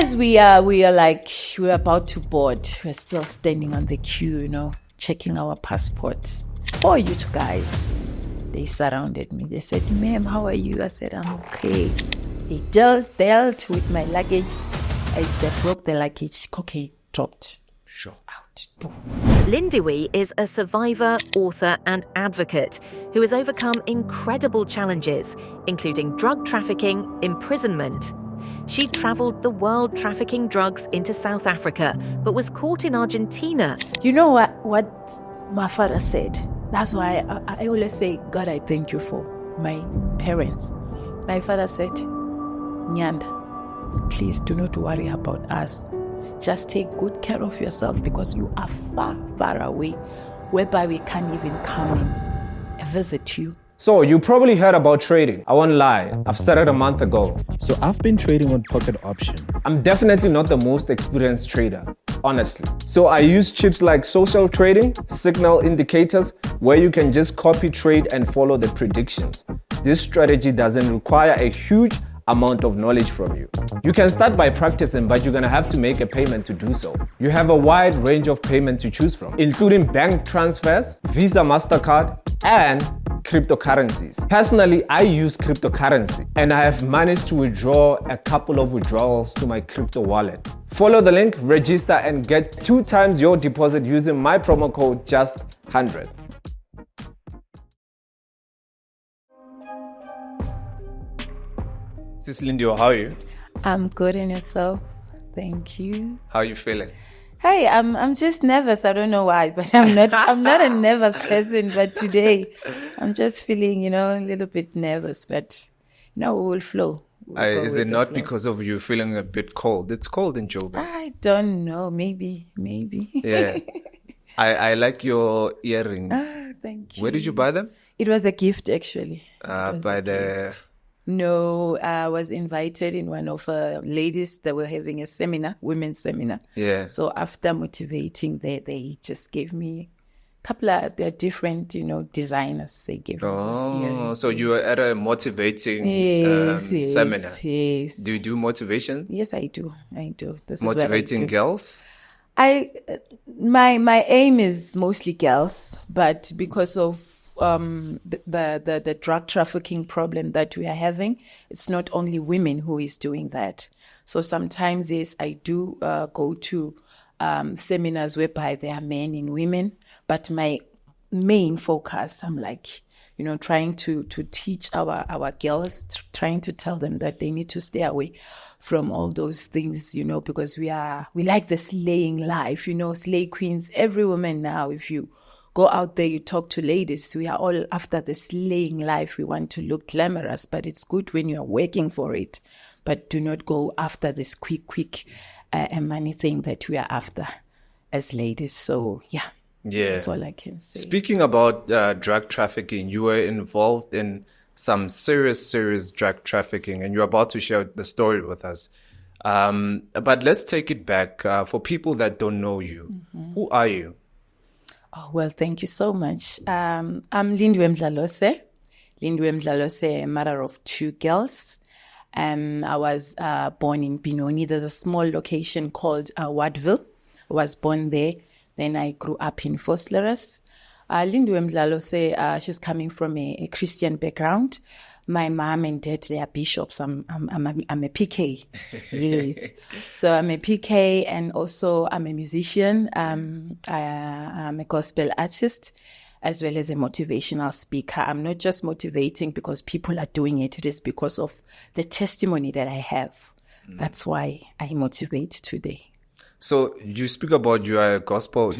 as we are we're about to board. We're still standing on the queue, checking our passports. 4 youth guys, they surrounded me. They said, "Ma'am, how are you?" I said, "I'm okay." They dealt with my luggage. As they broke the luggage, cocaine dropped. Sure. Out. Boom. Lindiwe is a survivor, author and advocate who has overcome incredible challenges, including drug trafficking, imprisonment. She travelled the world trafficking drugs into South Africa, but was caught in Argentina. You know what my father said? That's why I always say, God, I thank you for my parents. My father said, "Nyanda, please do not worry about us. Just take good care of yourself because you are far, far away, whereby we can't even come and visit you." So you probably heard about trading. I won't lie, I've started a month ago. So I've been trading on Pocket Option. I'm definitely not the most experienced trader, honestly. So I use chips like social trading, signal indicators, where you can just copy trade and follow the predictions. This strategy doesn't require a huge amount of knowledge from you. You can start by practicing, but you're gonna have to make a payment to do so. You have a wide range of payments to choose from, including bank transfers, Visa, MasterCard, and cryptocurrencies. Personally, I use cryptocurrency and I have managed to withdraw a couple of withdrawals to my crypto wallet. Follow the link, register, and get 2 times your deposit using my promo code JUST100. Sis Lindiwe, how are you? I'm good in yourself. Thank you. How are you feeling? Hey, I'm just nervous. I don't know why, but I'm not a nervous person. But today, I'm just feeling, a little bit nervous. But we will flow. Is it not because of you feeling a bit cold? It's cold in Joburg. I don't know. Maybe. Yeah. I like your earrings. Thank you. Where did you buy them? It was a gift, actually. By the... No, I was invited in one of ladies that were having a seminar, women's seminar. Yeah. So after motivating, they just gave me a couple of their different, designers. They gave me these earrings. So you were at a motivating seminar. Yes. Do you do motivation? Yes, I do. This Motivating is girls? My aim is mostly girls, but because of the drug trafficking problem that we are having, it's not only women who is doing that. So sometimes, yes, I do go to seminars whereby there are men and women, but my main focus, I'm like, trying to teach our girls, trying to tell them that they need to stay away from all those things, because we like the slaying life, slay queens. Every woman now, if you go out there, you talk to ladies, we are all after the slaying life. We want to look glamorous, but it's good when you are working for it. But do not go after this quick money thing that we are after as ladies. So, yeah. That's all I can say. Speaking about drug trafficking, you were involved in some serious drug trafficking, and you're about to share the story with us. But let's take it back. For people that don't know you, who are you? Oh, well, thank you so much. I'm Lindiwe Mdlalose. Lindiwe Mdlalose, a mother of 2 girls. I was born in Benoni. There's a small location called Wardville. I was born there. Then I grew up in Vosloorus. Lindiwe Mdlalose, she's coming from a Christian background. My mom and dad, they are bishops. I'm a PK. Yes. So I'm a PK and also I'm a musician. I'm a gospel artist as well as a motivational speaker. I'm not just motivating because people are doing it. It is because of the testimony that I have. That's why I motivate today. So you speak about you are a gospel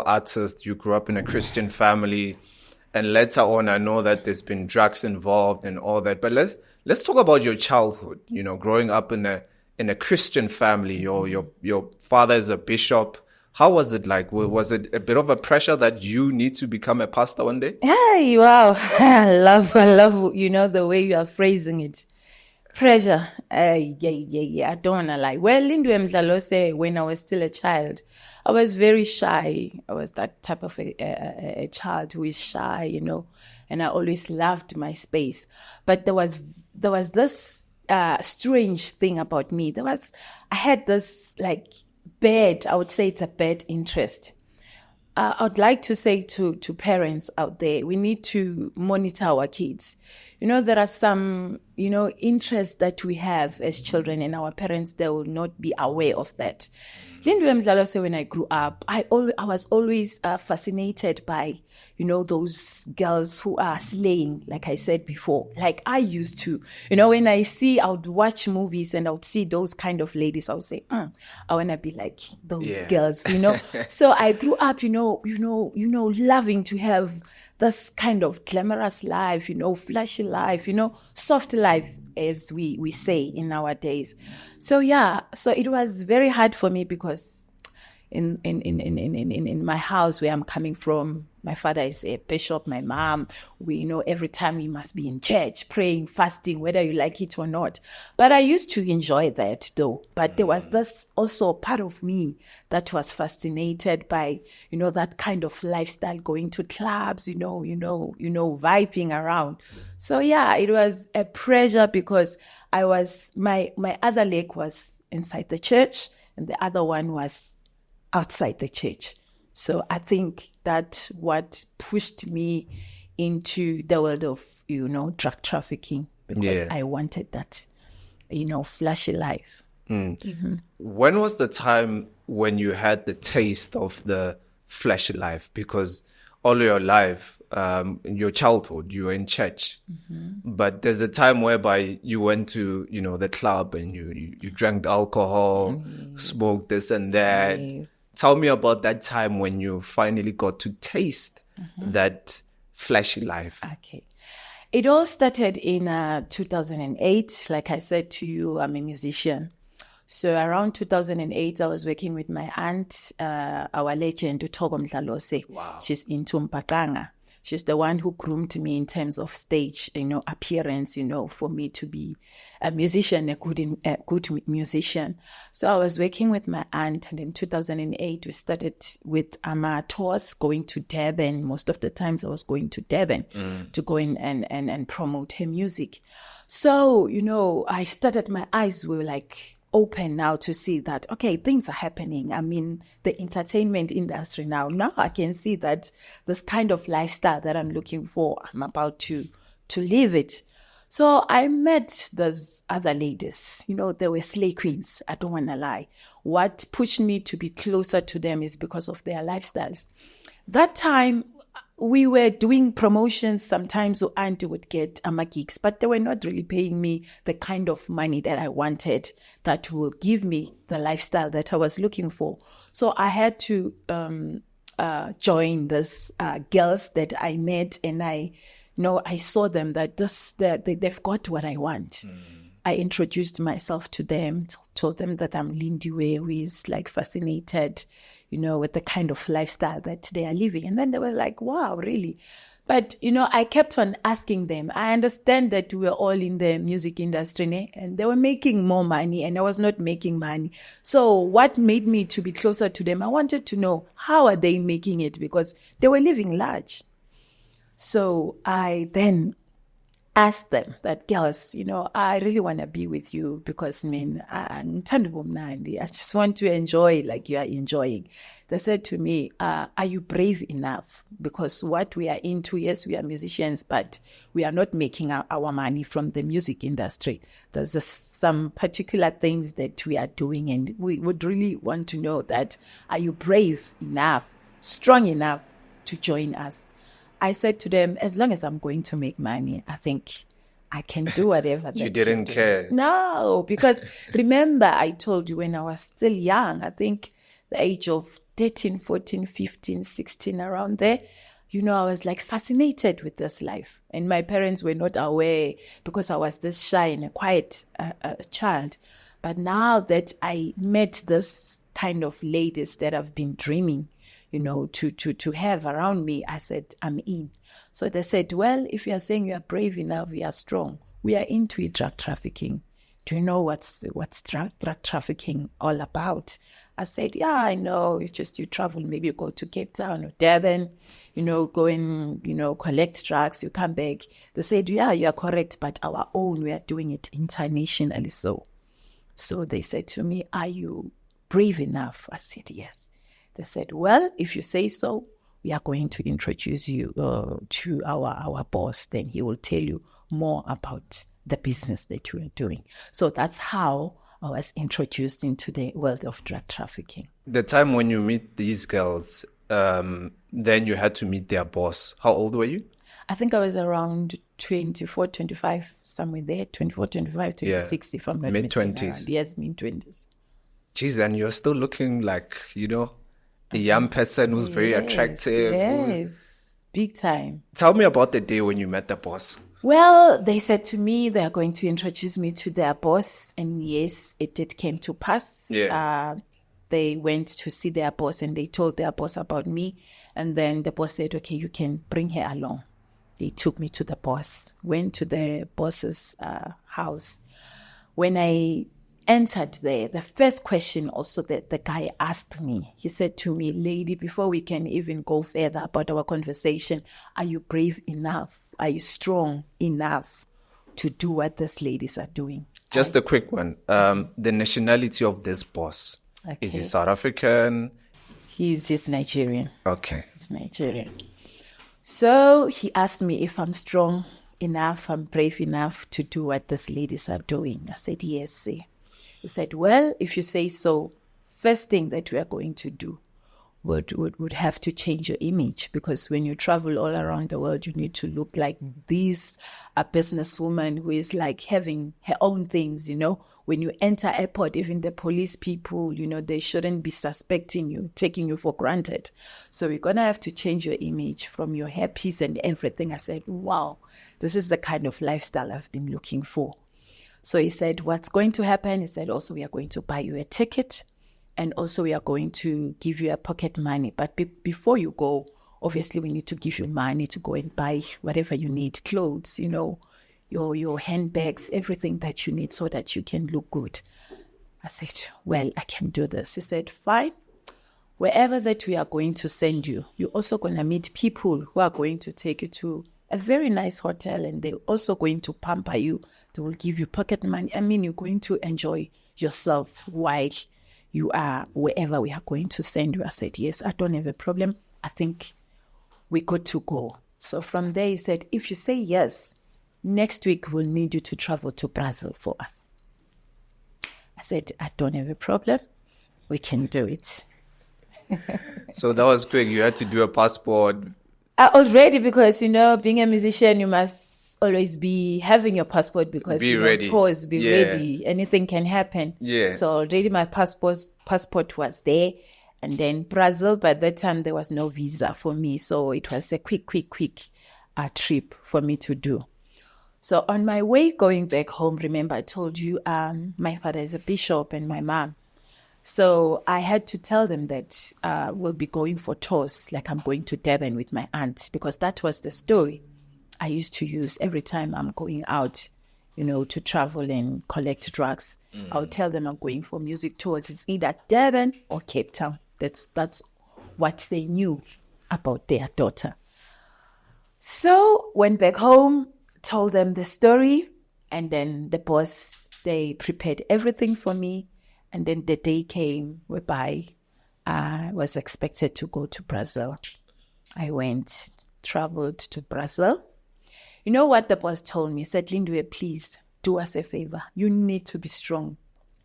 artist. You grew up in a Christian family. And later on, I know that there's been drugs involved and all that. But let's talk about your childhood. Growing up in a Christian family. Your father is a bishop. How was it like? Was it a bit of a pressure that you need to become a pastor one day? Hey, wow! I love the way you are phrasing it. Pressure. Yeah. I don't wanna lie. Well, Lindiwe Mdlalose, when I was still a child, I was very shy. I was that type of a child who is shy, and I always loved my space. But there was this strange thing about me. I had this like I would say it's a bad interest. I'd like to say to parents out there, we need to monitor our kids. There are some, interests that we have as children, and our parents, they will not be aware of that. When I grew up, I was always fascinated by, those girls who are slaying, like I said before. Like I used to, when I would watch movies and I would see those kind of ladies, I would say, I want to be like those girls, So I grew up, loving to have this kind of glamorous life, flashy life, soft life, as we say in our days. So it was very hard for me because in my house where I'm coming from, my father is a bishop, my mom, every time we must be in church, praying, fasting, whether you like it or not. But I used to enjoy that though. But there was this also part of me that was fascinated by, that kind of lifestyle, going to clubs, vibing around. So it was a pressure because my other leg was inside the church and the other one was outside the church. So I think that's what pushed me into the world of, drug trafficking, because I wanted that, flashy life. Mm-hmm. When was the time when you had the taste of the flashy life? Because all your life, in your childhood, you were in church. Mm-hmm. But there's a time whereby you went to, the club and you drank alcohol, smoked this and that. Yes. Tell me about that time when you finally got to taste that flashy life. Okay. It all started in 2008. Like I said to you, I'm a musician. So around 2008, I was working with my aunt, our legend, Utobo Mdlalose. Wow. She's into Mpakanga. She's the one who groomed me in terms of stage, appearance, for me to be a musician, a good musician. So I was working with my aunt, and in 2008, we started with tours going to Durban. Most of the times I was going to Durban to go in and promote her music. So, I started, my eyes were like open now to see that, okay, things are happening. I mean, the entertainment industry now I can see that this kind of lifestyle that I'm looking for, I'm about to live it. So I met those other ladies, they were slay queens. I don't want to lie. What pushed me to be closer to them is because of their lifestyles. That time, we were doing promotions. Sometimes Auntie would get gigs, but they were not really paying me the kind of money that I wanted that would give me the lifestyle that I was looking for. So I had to join these girls that I met, and I saw them that they've got what I want. I introduced myself to them, told them that I'm Lindiwe, who is like fascinated, with the kind of lifestyle that they are living. And then they were like, wow, really? But, I kept on asking them. I understand that we were all in the music industry, and they were making more money and I was not making money. So what made me to be closer to them? I wanted to know, how are they making it? Because they were living large. So I then asked them that, girls, I really want to be with you because, I just want to enjoy like you are enjoying. They said to me, are you brave enough? Because what we are into, yes, we are musicians, but we are not making our money from the music industry. There's just some particular things that we are doing, and we would really want to know that, are you brave enough, strong enough to join us? I said to them, as long as I'm going to make money, I think I can do whatever. You didn't care? No, because remember, I told you when I was still young, I think the age of 13, 14, 15, 16, around there, I was like fascinated with this life. And my parents were not aware because I was this shy and a quiet child. But now that I met this kind of ladies that I've been dreaming, to have around me, I said, I'm in. So they said, well, if you are saying you are brave enough, you are strong, we are into drug trafficking. do you know what's drug trafficking all about? I said, yeah, I know. It's just you travel, maybe you go to Cape Town or Durban, go and, collect drugs, you come back. They said, yeah, you are correct, but our own, we are doing it internationally. So they said to me, are you brave enough? I said, yes. They said, well, if you say so, we are going to introduce you to our boss. Then he will tell you more about the business that you are doing. So that's how I was introduced into the world of drug trafficking. The time when you meet these girls, then you had to meet their boss. How old were you? I think I was around 24, 25, somewhere there, 24, 25, 26, if I'm not mistaken. Mid-20s. Yes, mid-20s. Jeez, and you're still looking like, a young person who's very attractive. Yes, big time. Tell me about the day when you met the boss. Well, they said to me they are going to introduce me to their boss. And yes, it did came to pass. Yeah. They went to see their boss and they told their boss about me. And then the boss said, okay, you can bring her along. They took me to the boss, went to the boss's house. When I entered there, the first question also that the guy asked me, he said to me, lady, before we can even go further about our conversation, are you brave enough? Are you strong enough to do what these ladies are doing? Just a quick one. The nationality of this boss. Okay. Is he South African? He's Nigerian. Okay. He's Nigerian. So he asked me if I'm strong enough, I'm brave enough to do what these ladies are doing. I said, yes, sir. He said, well, if you say so, first thing that we are going to do would have to change your image, because when you travel all around the world, you need to look like this, a businesswoman who is like having her own things, When you enter airport, even the police people, they shouldn't be suspecting you, taking you for granted. So we're going to have to change your image from your hairpiece and everything. I said, wow, this is the kind of lifestyle I've been looking for. So he said, what's going to happen? He said, also, we are going to buy you a ticket. And also we are going to give you a pocket money. But before you go, obviously we need to give you money to go and buy whatever you need, clothes, your handbags, everything that you need so that you can look good. I said, well, I can do this. He said, fine. Wherever that we are going to send you, you're also going to meet people who are going to take you to a very nice hotel, and they're also going to pamper you. They will give you pocket money. I mean, you're going to enjoy yourself while you are wherever we are going to send you. I said, yes, I don't have a problem. I think we're good to go. So from there, he said, if you say yes, next week we'll need you to travel to Brazil for us. I said, I don't have a problem. We can do it. So that was quick. You had to do a passport. Already, because, being a musician, you must always be having your passport, because be ready. Tours, be ready. Anything can happen. Yeah. So already my passport was there. And then Brazil, by that time, there was no visa for me. So it was a quick trip for me to do. So on my way going back home, remember I told you my father is a bishop and my mom. So I had to tell them that we'll be going for tours, like I'm going to Durban with my aunt, because that was the story I used to use every time I'm going out, to travel and collect drugs. I'll tell them I'm going for music tours. It's either Durban or Cape Town. That's what they knew about their daughter. So went back home, told them the story, and then the boss, they prepared everything for me. And then the day came whereby I was expected to go to Brazil. I went, traveled to Brazil. You know what the boss told me? He said, Lindiwe, please do us a favor. You need to be strong,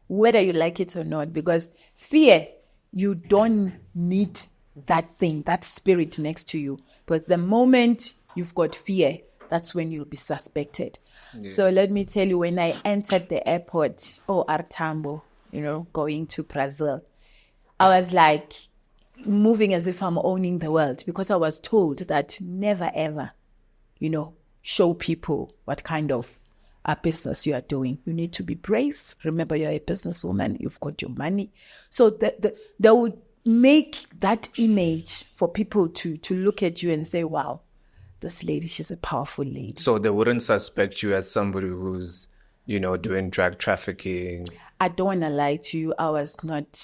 whether you like it or not, because fear, you don't need that thing, that spirit next to you. Because the moment you've got fear, that's when you'll be suspected. Yeah. So let me tell you, when I entered the airport, R Tambo, going to Brazil, I was like moving as if I'm owning the world, because I was told that never ever, show people what kind of business you are doing. You need to be brave. Remember, you're a businesswoman. You've got your money. So they would make that image for people to look at you and say, wow, this lady, she's a powerful lady. So they wouldn't suspect you as somebody who's doing drug trafficking? I don't want to lie to you. I was not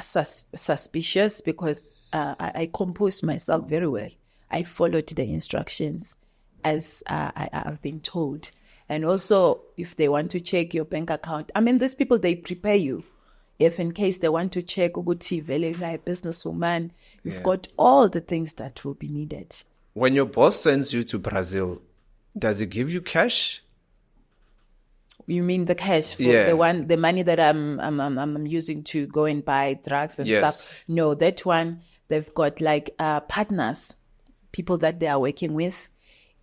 suspicious because I composed myself very well. I followed the instructions as I've been told. And also, if they want to check your bank account, I mean, these people, they prepare you. If in case they want to check Uguti Vele, you're a businesswoman, you've got all the things that will be needed. When your boss sends you to Brazil, does he give you cash? You mean the cash for the money that I'm using to go and buy drugs and stuff? No, that one, they've got like partners, people that they are working with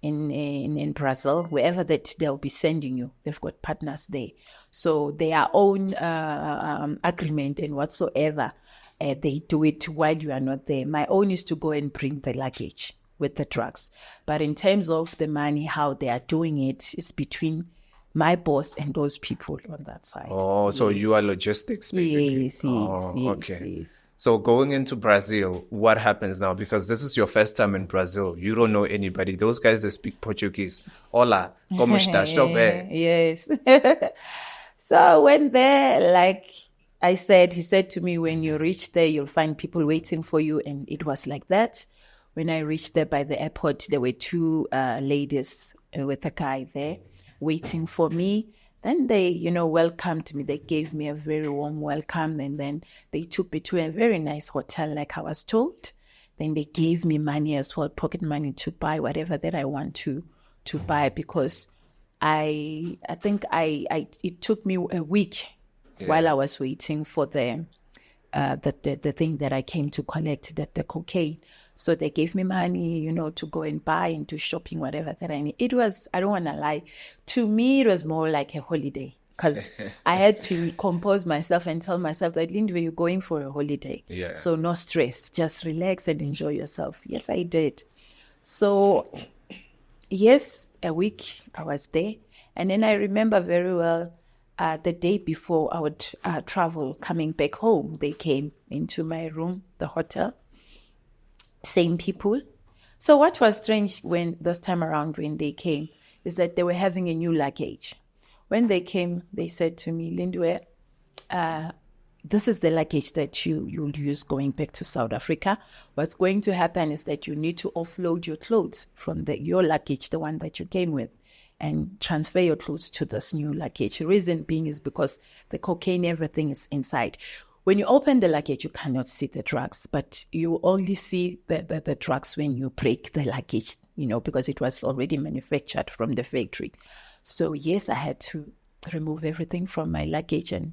in Brazil, wherever that they'll be sending you. They've got partners there. So their own agreement and whatsoever, they do it while you are not there. My own is to go and bring the luggage with the drugs. But in terms of the money, how they are doing it, it's between my boss and those people on that side. Oh, so you are logistics, basically. Yes, okay. Yes. So going into Brazil, what happens now? Because this is your first time in Brazil. You don't know anybody. Those guys that speak Portuguese. Hola, como está? Yes. So when there, like I said, he said to me, when you reach there, you'll find people waiting for you. And it was like that. When I reached there by the airport, there were two ladies with a guy there waiting for me. Then they, welcomed me. They gave me a very warm welcome. And then they took me to a very nice hotel, like I was told. Then they gave me money as well, pocket money, to buy whatever that I want to buy, because I think it took me a week while I was waiting for the thing that I came to collect, the cocaine. So they gave me money, to go and buy and do shopping, whatever that I need. It was, I don't want to lie, to me it was more like a holiday, because I had to compose myself and tell myself that, Lindwe, you're going for a holiday. Yeah. So no stress, just relax and enjoy yourself. Yes, I did. So yes, a week I was there. And then I remember very well, the day before I would travel, coming back home, they came into my room, the hotel, same people. So what was strange when this time around when they came is that they were having a new luggage. When they came, they said to me, Lindwe, this is the luggage that you'll use going back to South Africa. What's going to happen is that you need to offload your clothes from your luggage, the one that you came with, and transfer your clothes to this new luggage. The reason being is because the cocaine, everything is inside. When you open the luggage, you cannot see the drugs, but you only see the drugs when you break the luggage, because it was already manufactured from the factory. So yes, I had to remove everything from my luggage, and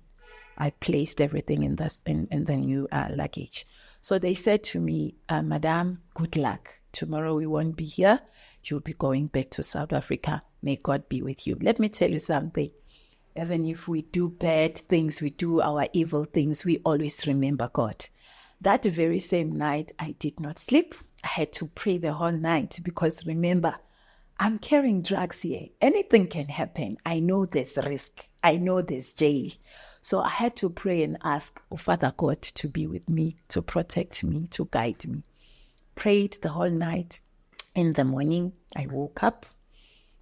I placed everything in the new luggage. So they said to me, Madam, good luck. Tomorrow we won't be here. You'll be going back to South Africa. May God be with you. Let me tell you something. Even if we do bad things, we do our evil things, we always remember God. That very same night, I did not sleep. I had to pray the whole night, because remember, I'm carrying drugs here. Anything can happen. I know there's risk. I know there's jail. So I had to pray and ask Father God to be with me, to protect me, to guide me. Prayed the whole night. In the morning, I woke up,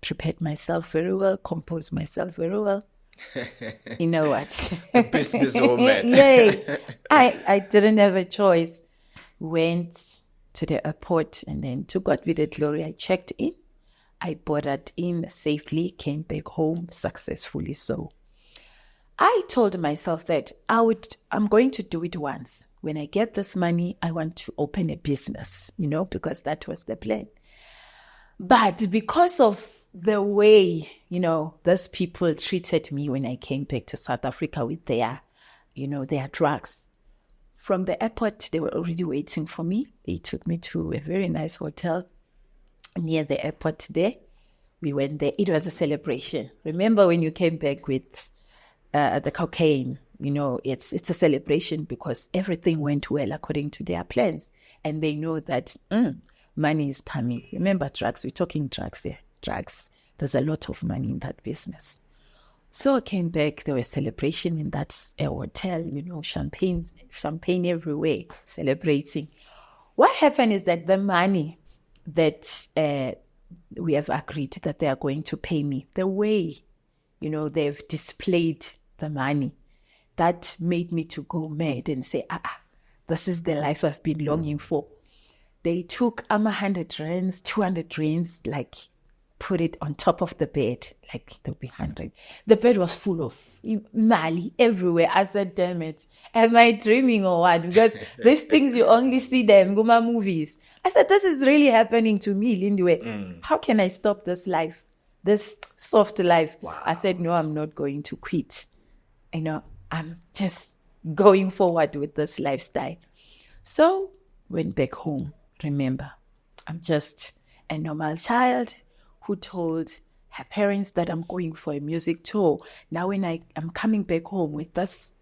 prepared myself very well, composed myself very well. You know what? Businesswoman. Yay. I didn't have a choice. Went to the airport, and then to God be the glory, I checked in. I boarded in safely, came back home successfully. So I told myself that I'm going to do it once. When I get this money, I want to open a business, because that was the plan. But because of the way, those people treated me when I came back to South Africa with their drugs. From the airport, they were already waiting for me. They took me to a very nice hotel near the airport there. We went there. It was a celebration. Remember when you came back with the cocaine, it's a celebration, because everything went well according to their plans. And they know that money is coming. Remember drugs, we're talking drugs here. Drugs. There's a lot of money in that business. So I came back, there was celebration in that hotel, champagne everywhere, celebrating. What happened is that the money that we have agreed that they are going to pay me, the way they've displayed the money. That made me to go mad and say, this is the life I've been longing for. They took 100 rands, 200 rands, like put it on top of the bed, like there'll be 100. The bed was full of mali everywhere. I said, damn it, am I dreaming or what? Because these things, you only see them in movies. I said, this is really happening to me, Lindiwe. How can I stop this life, this soft life? Wow. I said, no, I'm not going to quit. I'm just going forward with this lifestyle. So went back home. Remember, I'm just a normal child who told her parents that I'm going for a music tour. Now when I'm coming back home with this,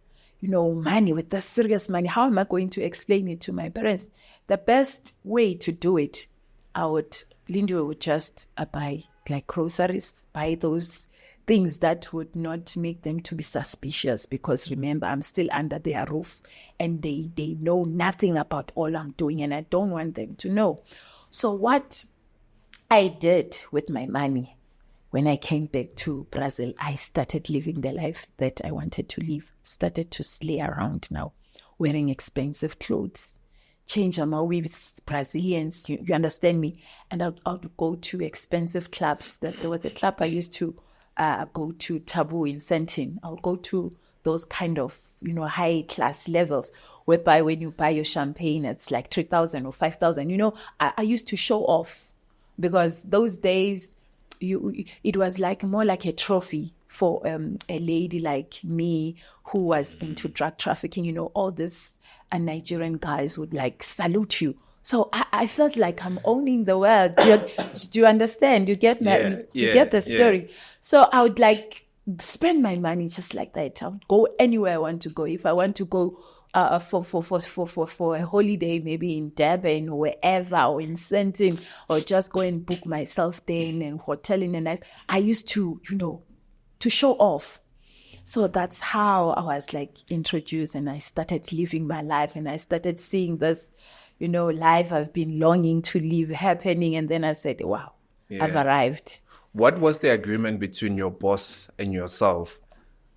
money, with this serious money, how am I going to explain it to my parents? The best way to do it, Lindiwe would just buy like groceries, buy those things that would not make them to be suspicious, because remember, I'm still under their roof and they know nothing about all I'm doing, and I don't want them to know. So what I did with my money, when I came back to Brazil, I started living the life that I wanted to live. Started to slay around now, wearing expensive clothes, change with Brazilians, you understand me? And I'd go to expensive clubs. There was a club I used to go to, Taboo in Sentin. I'll go to those kind of, high class levels, whereby when you buy your champagne, it's like 3,000 or 5,000. I used to show off, because those days, it was like more like a trophy for a lady like me who was into drug trafficking. All these Nigerian guys would like salute you. So I felt like I'm owning the world. Do you understand? You get you get the story. Yeah. So I would like spend my money just like that. I would go anywhere I want to go. If I want to go for a holiday, maybe in Durban or wherever, or in Sentin, or just go and book myself there in a hotel in a nice. I used to, to show off. So that's how I was like introduced, and I started living my life, and I started seeing this, life I've been longing to live happening. And then I said, wow, I've arrived. What was the agreement between your boss and yourself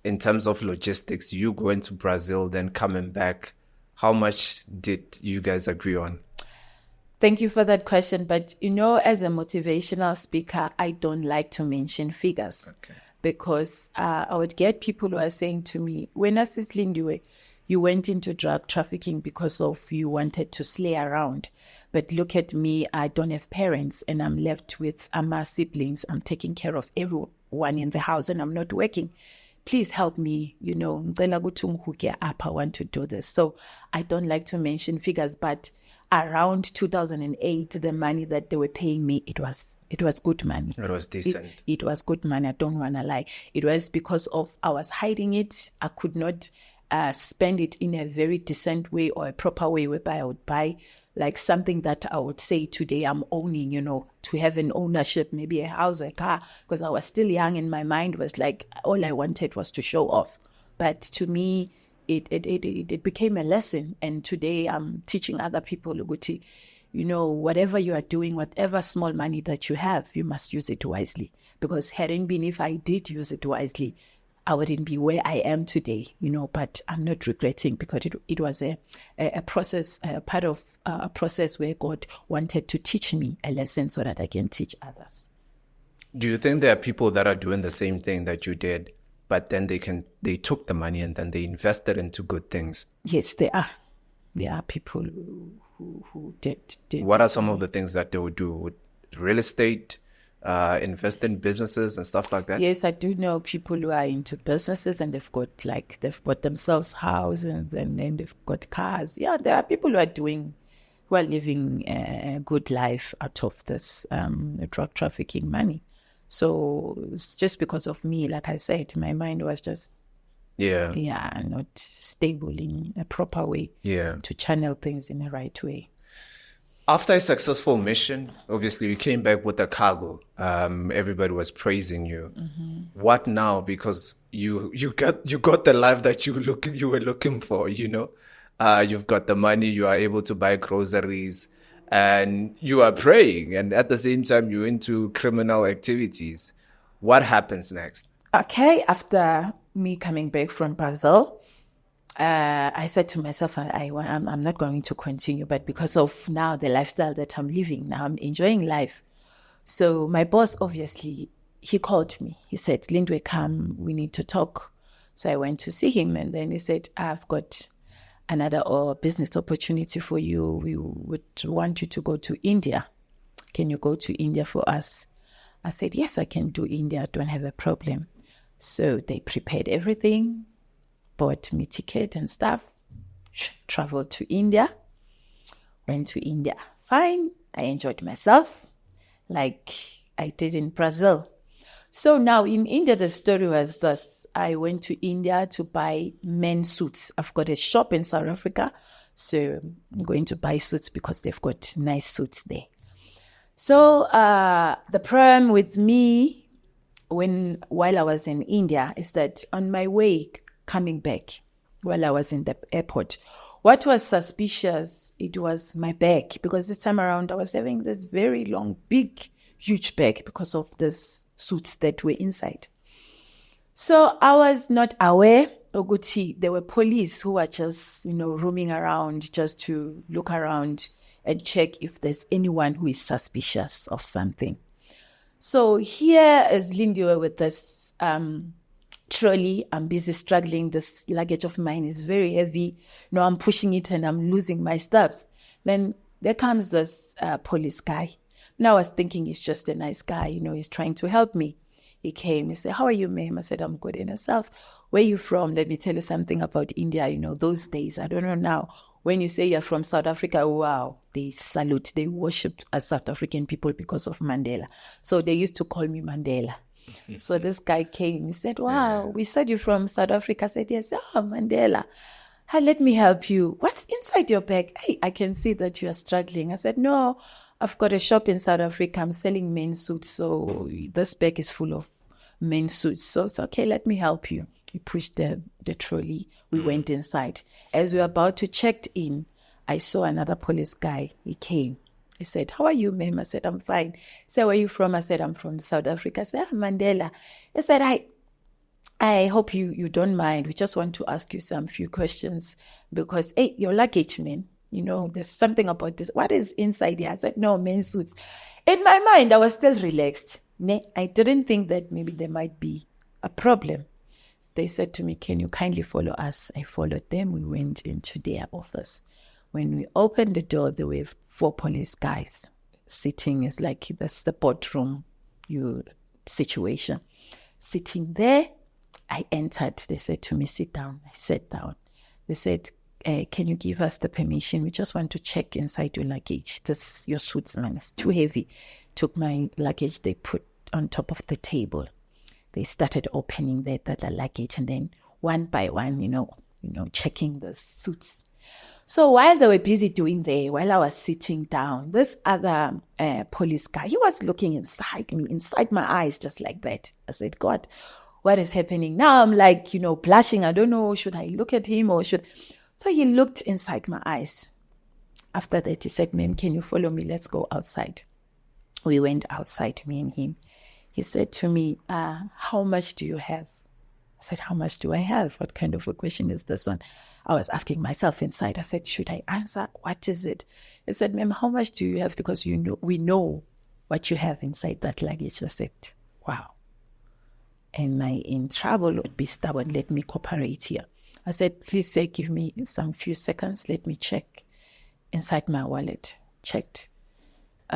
in terms of logistics? You going to Brazil, then coming back. How much did you guys agree on? Thank you for that question. But, as a motivational speaker, I don't like to mention figures. Okay. Because I would get people who are saying to me, when Sis Lindiwe, you went into drug trafficking because of you wanted to slay around. But look at me, I don't have parents, and I'm left with my siblings. I'm taking care of everyone in the house, and I'm not working. Please help me, I want to do this. So I don't like to mention figures, but around 2008, the money that they were paying me, it was good money. It was decent. It was good money. I don't want to lie. It was because of I was hiding it. I could not spend it in a very decent way or a proper way, whereby I would buy like something that I would say today I'm owning, to have an ownership, maybe a house, a car, because I was still young and my mind was like, all I wanted was to show off. But to me, it became a lesson. And today I'm teaching other people, Luguti, whatever you are doing, whatever small money that you have, you must use it wisely. Because hadn't been, if I did use it wisely, I wouldn't be where I am today, but I'm not regretting, because it was a process, part of a process where God wanted to teach me a lesson so that I can teach others. Do you think there are people that are doing the same thing that you did, but then they took the money and then they invested into good things? Yes, there are. There are people who did. What are some of the things that they would do with real estate? Invest in businesses and stuff like that? Yes, I do know people who are into businesses, and they've got themselves houses and they've got cars. Yeah, there are people who are living a good life out of this drug trafficking money. So it's just because of me, like I said, my mind was just not stable in a proper way to channel things in the right way. After a successful mission, obviously you came back with a cargo. Everybody was praising you. Mm-hmm. What now? Because you got the life that you were looking for. You've got the money. You are able to buy groceries, and you are praying. And at the same time, you're into criminal activities. What happens next? Okay, after me coming back from Brazil, I said to myself, I'm not going to continue, but because of now the lifestyle that I'm living, now I'm enjoying life. So my boss, obviously, he called me. He said, Lindwe, come, we need to talk. So I went to see him, and then he said, I've got another business opportunity for you. We would want you to go to India. Can you go to India for us? I said, yes, I can do India. I don't have a problem. So they prepared everything, bought me ticket and stuff, traveled to India, went to India. Fine, I enjoyed myself like I did in Brazil. So now in India, the story was this. I went to India to buy men's suits. I've got a shop in South Africa, so I'm going to buy suits because they've got nice suits there. So the problem with me while I was in India is that on my way coming back, while I was in the airport, what was suspicious, it was my bag, because this time around I was having this very long, big, huge bag because of these suits that were inside. So I was not aware, Oguti, there were police who were just, roaming around just to look around and check if there's anyone who is suspicious of something. So here is Lindiwe with this trolley. I'm busy struggling. This luggage of mine is very heavy. I'm pushing it and I'm losing my steps. Then there comes this police guy. Now I was thinking he's just a nice guy. He's trying to help me. He came. He said, how are you, ma'am? I said, I'm good. And yourself? Where are you from? Let me tell you something about India. Those days, I don't know now. When you say you're from South Africa, wow, they salute, they worship as South African people because of Mandela. So they used to call me Mandela. So this guy came, he said, wow, we said you're from South Africa. I said, yes, Mandela. Hey, let me help you. What's inside your bag? Hey, I can see that you are struggling. I said, no, I've got a shop in South Africa. I'm selling men's suits. So this bag is full of men's suits. So it's okay, let me help you. He pushed the trolley. We went inside. As we were about to check in, I saw another police guy. He came. He said, how are you, ma'am? I said, I'm fine. He said, where are you from? I said, I'm from South Africa. I said, Mandela. He said, I hope you don't mind. We just want to ask you some few questions because, hey, your luggage, man, there's something about this. What is inside here? I said, no, men's suits. In my mind, I was still relaxed. I didn't think that maybe there might be a problem. They said to me, can you kindly follow us? I followed them. We went into their office. When we opened the door, there were 4 police guys sitting. It's like that's the boardroom situation. Sitting there, I entered. They said to me, sit down. I sat down. They said, can you give us the permission? We just want to check inside your luggage. Your suits, man, it's too heavy. Took my luggage, they put on top of the table. They started opening the luggage, and then one by one, checking the suits. So while they were busy doing that, while I was sitting down, this other police guy, he was looking inside me, inside my eyes, just like that. I said, God, what is happening? Now I'm like, blushing. I don't know, should I look at him or should... So he looked inside my eyes. After that, he said, ma'am, can you follow me? Let's go outside. We went outside, me and him. He said to me, how much do you have? I said, how much do I have? What kind of a question is this one? I was asking myself inside. I said, should I answer? What is it? He said, ma'am, how much do you have? Because we know what you have inside that luggage. I said, wow. Am I in trouble? Would be stubborn. Let me cooperate here. I said, please say, give me some few seconds. Let me check inside my wallet. Checked.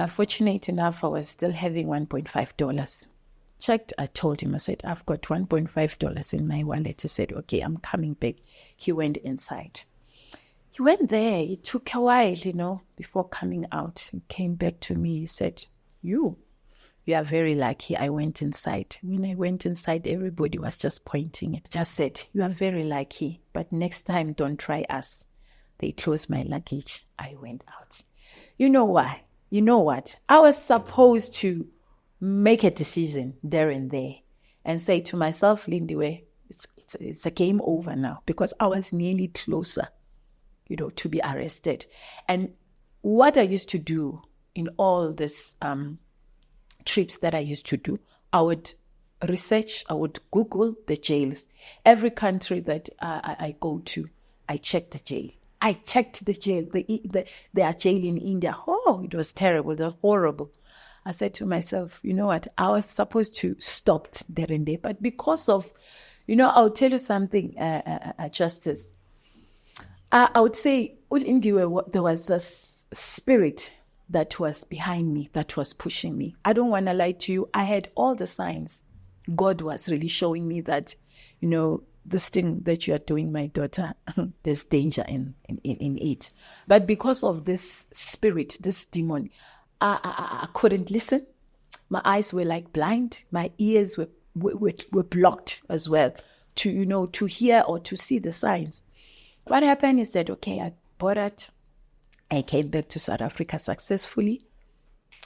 Fortunate enough, I was still having $1.5. Checked. I told him, I said, I've got $1.5 in my wallet. He said, okay, I'm coming back. He went inside. He went there. It took a while, before coming out. He came back to me. He said, you are very lucky. I went inside. When I went inside, everybody was just pointing it. Just said, you are very lucky, but next time don't try us. They closed my luggage. I went out. You know why? You know what? I was supposed to make a decision there and there and say to myself, Lindiwe, it's a game over now, because I was nearly closer, to be arrested. And what I used to do in all this trips that I used to do, I would research, I would Google the jails. Every country that I go to, I check the jail. I checked the jail, their jail in India. Oh, it was terrible, it was horrible. I said to myself, you know what, I was supposed to stop there and there, but because of, I'll tell you something, Justice. I would say, there was this spirit that was behind me, that was pushing me. I don't want to lie to you. I had all the signs. God was really showing me that, this thing that you are doing, my daughter, there's danger in it. But because of this spirit, this demon, I couldn't listen. My eyes were like blind. My ears were blocked as well to hear or to see the signs. What happened is that, okay, I bought it. I came back to South Africa successfully.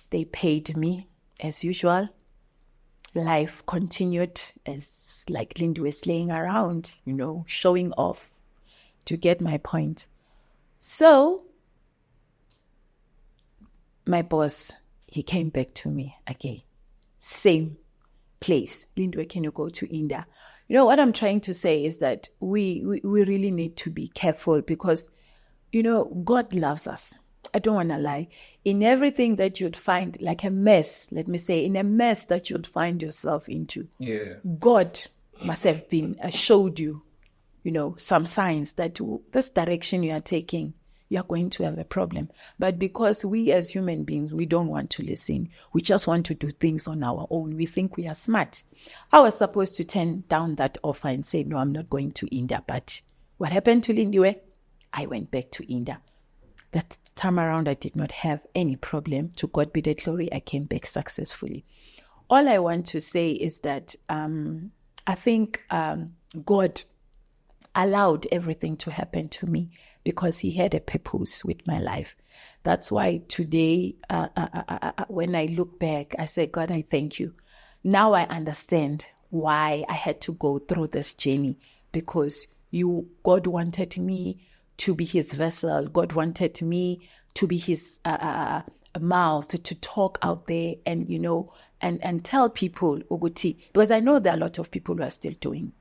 They paid me as usual. Life continued as like Lindy was laying around, showing off, to get my point. So my boss, he came back to me again. Same place. Lindwe, can you go to India? What I'm trying to say is that we really need to be careful because, God loves us. I don't want to lie. In everything that you'd find, like a mess, let me say, in a mess that you'd find yourself into, God must have been showed you, some signs that this direction you are taking, you are going to have a problem. But because we as human beings, we don't want to listen. We just want to do things on our own. We think we are smart. I was supposed to turn down that offer and say, no, I'm not going to India. But what happened to Lindiwe? I went back to India. That time around, I did not have any problem. To God be the glory, I came back successfully. All I want to say is that I think God allowed everything to happen to me because he had a purpose with my life. That's why today, when I look back, I say, God, I thank you. Now I understand why I had to go through this journey, because God wanted me to be his vessel. God wanted me to be his mouth to talk out there and, and tell people, Uguti, because I know there are a lot of people who are still doing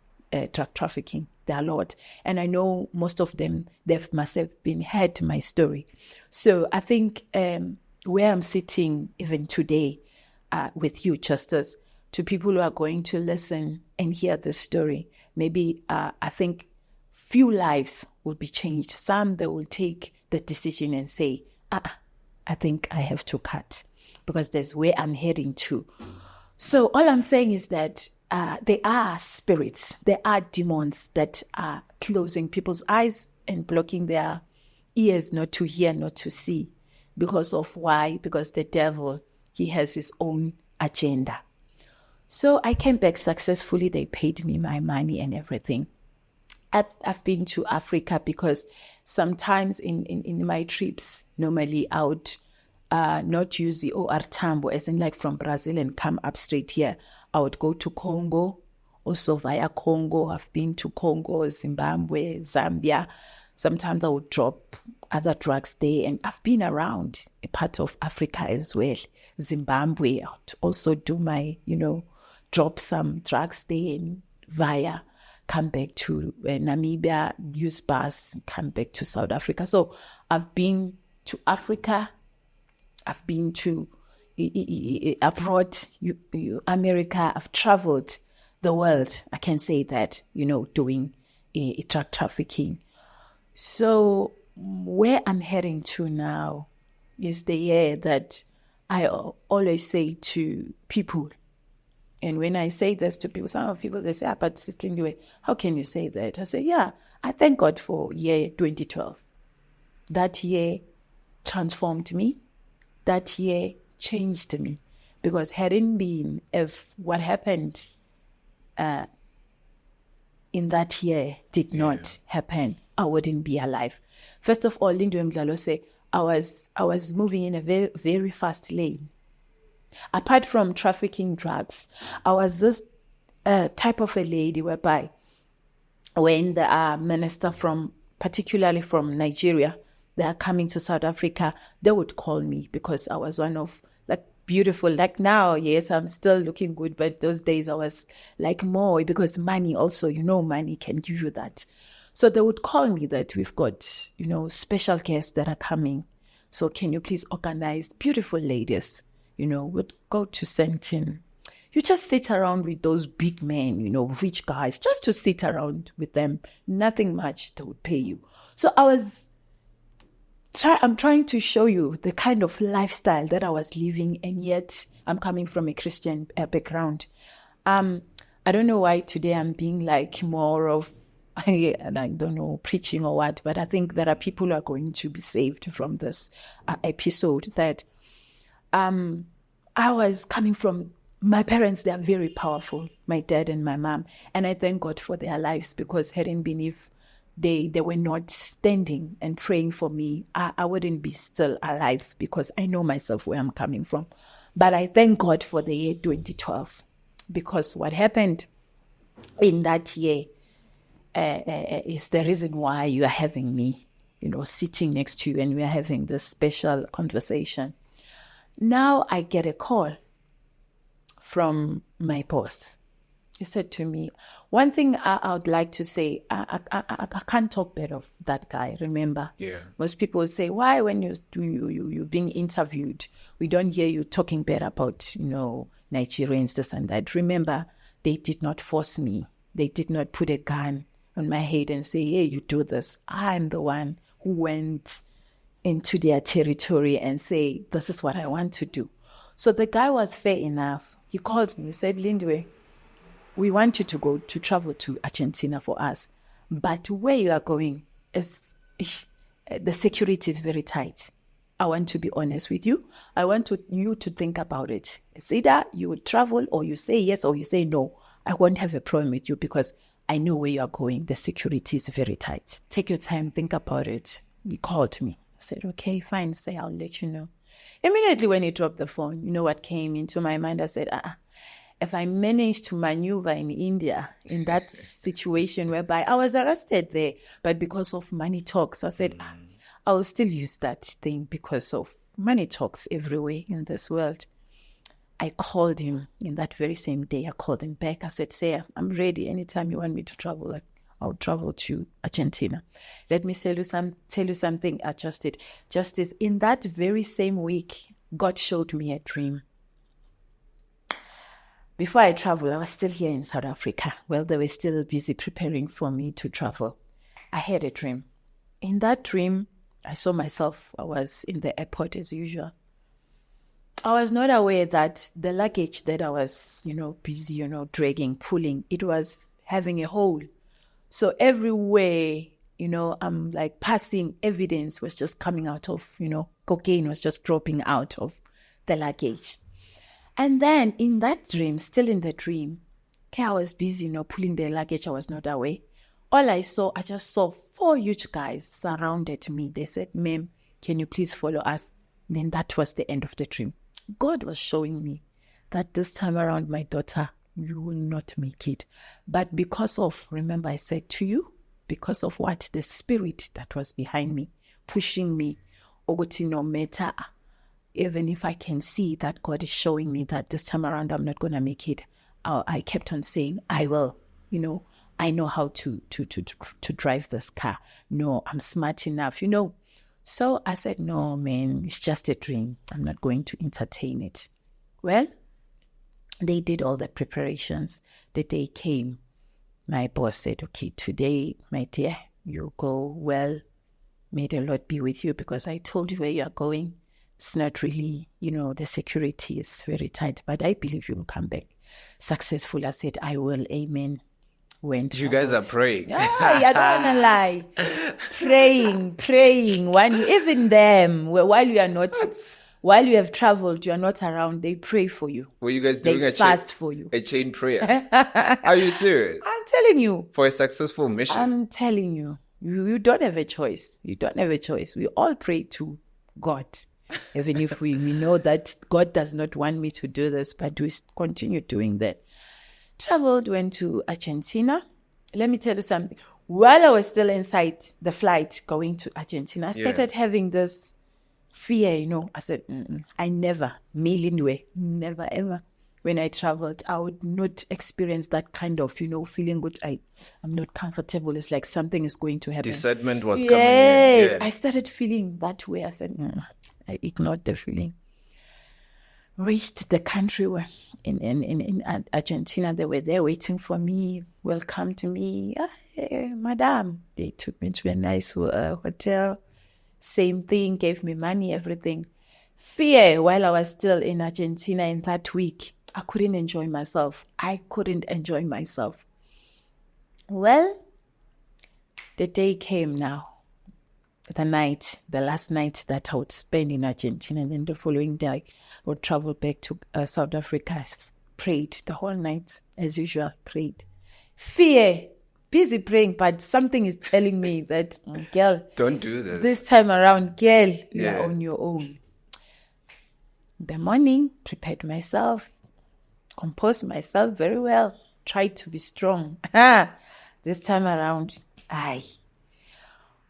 drug trafficking. There are a lot. And I know most of them, they must have been heard my story. So I think where I'm sitting even today with you, Justice, to people who are going to listen and hear the story, maybe I think few lives will be changed. Some, they will take the decision and say, I think I have to cut because there's where I'm heading to. So all I'm saying is that there are spirits, there are demons that are closing people's eyes and blocking their ears not to hear, not to see. Because of why? Because the devil, he has his own agenda. So I came back successfully. They paid me my money and everything. I've been to Africa because sometimes in my trips, normally I would not use the OR Tambo, as in like from Brazil and come up straight here. I would go to Congo, also via Congo. I've been to Congo, Zimbabwe, Zambia. Sometimes I would drop other drugs there, and I've been around a part of Africa as well. Zimbabwe, I would also do my, drop some drugs there and via come back to Namibia, use bus, come back to South Africa. So I've been to Africa, I've been to abroad, America, I've traveled the world. I can say that, doing drug trafficking. So where I'm heading to now is the year that I always say to people, and when I say this to people, some of people, they say, but Sister Lindiwe, how can you say that? I say, yeah, I thank God for year 2012. That year transformed me. That year changed me. Because hadn't been, if what happened in that year did not happen, I wouldn't be alive. First of all, Lindiwe Mdlalose, I was moving in a very, very fast lane. Apart from trafficking drugs, I was this type of a lady whereby when the minister particularly from Nigeria, they are coming to South Africa, they would call me because I was one of, like beautiful. Like now, yes, I'm still looking good, but those days I was like more, because money also, money can give you that. So they would call me that we've got, special guests that are coming. So can you please organize beautiful ladies? Would go to Sandton. You just sit around with those big men, rich guys, just to sit around with them. Nothing much, they would pay you. So I'm trying to show you the kind of lifestyle that I was living, and yet I'm coming from a Christian background. I don't know why today I'm being like more of, I don't know, preaching or what, but I think there are people who are going to be saved from this episode, that I was coming from, my parents, they are very powerful, my dad and my mom, and I thank God for their lives, because hadn't been, if they were not standing and praying for me, I wouldn't be still alive, because I know myself where I'm coming from. But I thank God for the year 2012, because what happened in that year is the reason why you are having me, sitting next to you, and we are having this special conversation. Now I get a call from my boss. He said to me, one thing I would like to say, I can't talk bad of that guy, remember? Yeah. Most people say, why when you're being interviewed, we don't hear you talking bad about, Nigerians, this and that. Remember, they did not force me. They did not put a gun on my head and say, hey, you do this. I'm the one who went into their territory and say, this is what I want to do. So the guy was fair enough. He called me, he said, Lindwe, we want you to travel to Argentina for us. But where you are going, the security is very tight. I want to be honest with you. I want you to think about it. It's either you would travel, or you say yes, or you say no. I won't have a problem with you, because I know where you are going. The security is very tight. Take your time, think about it. He called me. I said, okay, fine. Say, I'll let you know. Immediately when he dropped the phone, you know what came into my mind? I said, if I managed to maneuver in India in that situation whereby I was arrested there, but because of money talks, I said, I will still use that thing, because of money talks everywhere in this world. I called him in that very same day. I called him back. I said, Sarah, I'm ready. Anytime you want me to travel, I'll travel to Argentina. Let me tell you something. I just as in that very same week, God showed me a dream. Before I traveled, I was still here in South Africa. Well, they were still busy preparing for me to travel. I had a dream. In that dream, I saw myself. I was in the airport as usual. I was not aware that the luggage that I was, busy, dragging, pulling, it was having a hole. So everywhere, I'm like passing, evidence was just coming out of, cocaine was just dropping out of the luggage. And then in that dream, still in the dream, I was busy, pulling the luggage. I was not aware. All I just saw 4 huge guys surrounded me. They said, ma'am, can you please follow us? And then that was the end of the dream. God was showing me that this time around, my daughter, you will not make it. But because of, remember I said to you, because of what? The spirit that was behind me, pushing me, Ogoti, no matter, even if I can see that God is showing me that this time around I'm not going to make it, I kept on saying, I will, I know how to drive this car. No, I'm smart enough, So I said, no, man, it's just a dream. I'm not going to entertain it. Well, they did all the preparations. The day came. My boss said, okay, today, my dear, you go well. May the Lord be with you, because I told you where you are going. It's not really, the security is very tight, but I believe you will come back successful. I said, I will, amen. Went You guys are praying. I don't want to lie. Praying. Even them, while you are not, while you have traveled, you are not around, they pray for you. Were you guys doing fast for you? A chain prayer? Are you serious? I'm telling you. For a successful mission? I'm telling you. You don't have a choice. You don't have a choice. We all pray to God. Even if we know that God does not want me to do this, but we continue doing that. Traveled, went to Argentina. Let me tell you something. While I was still inside the flight going to Argentina, I started having this fear, I said, I never, Lindiwe, never ever. When I traveled, I would not experience that kind of, feeling good. I'm not comfortable. It's like something is going to happen. Discernment was coming in. Yes, Yeah. I started feeling that way. I said, I ignored the feeling. Reached the country where in Argentina. They were there waiting for me, welcome to me. Hey, madam. They took me to a nice hotel. Same thing, gave me money, everything. Fear, while I was still in Argentina in that week, I couldn't enjoy myself. Well, the day came now. The last night that I would spend in Argentina, and then the following day I would travel back to South Africa. I prayed the whole night, as usual, prayed. Fear, busy praying, but something is telling me that, girl, don't do this. This time around, girl, you're on your own. The morning, prepared myself, composed myself very well, tried to be strong. This time around,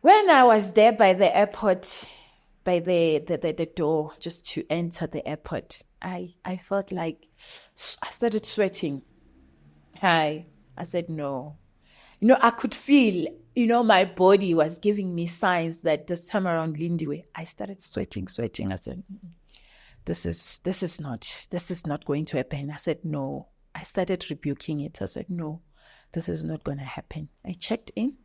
when I was there by the airport, by the door, just to enter the airport, I felt like I started sweating. I said no. I could feel, my body was giving me signs that this time around, Lindiwe, I started sweating. I said, this is not going to happen. I said no. I started rebuking it. I said no, this is not going to happen. I checked in.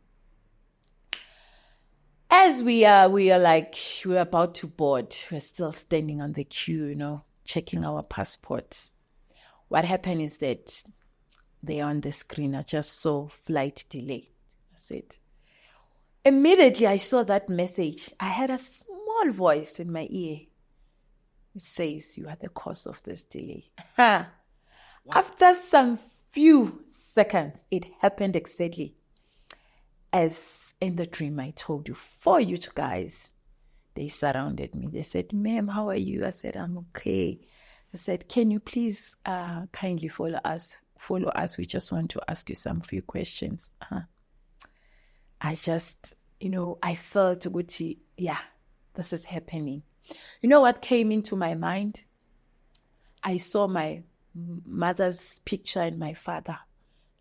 As we are about to board. We're still standing on the queue, checking our passports. What happened is that they on the screen, I just saw flight delay. That's it. Immediately I saw that message. I had a small voice in my ear. It says, you are the cause of this delay. After some few seconds, it happened exactly as in the dream I told you. 4 you guys, they surrounded me. They said, ma'am, how are you? I said, I'm okay. They said, can you please kindly follow us? We just want to ask you some few questions. I just, I felt good. Yeah, this is happening. You know what came into my mind? I saw my mother's picture and my father,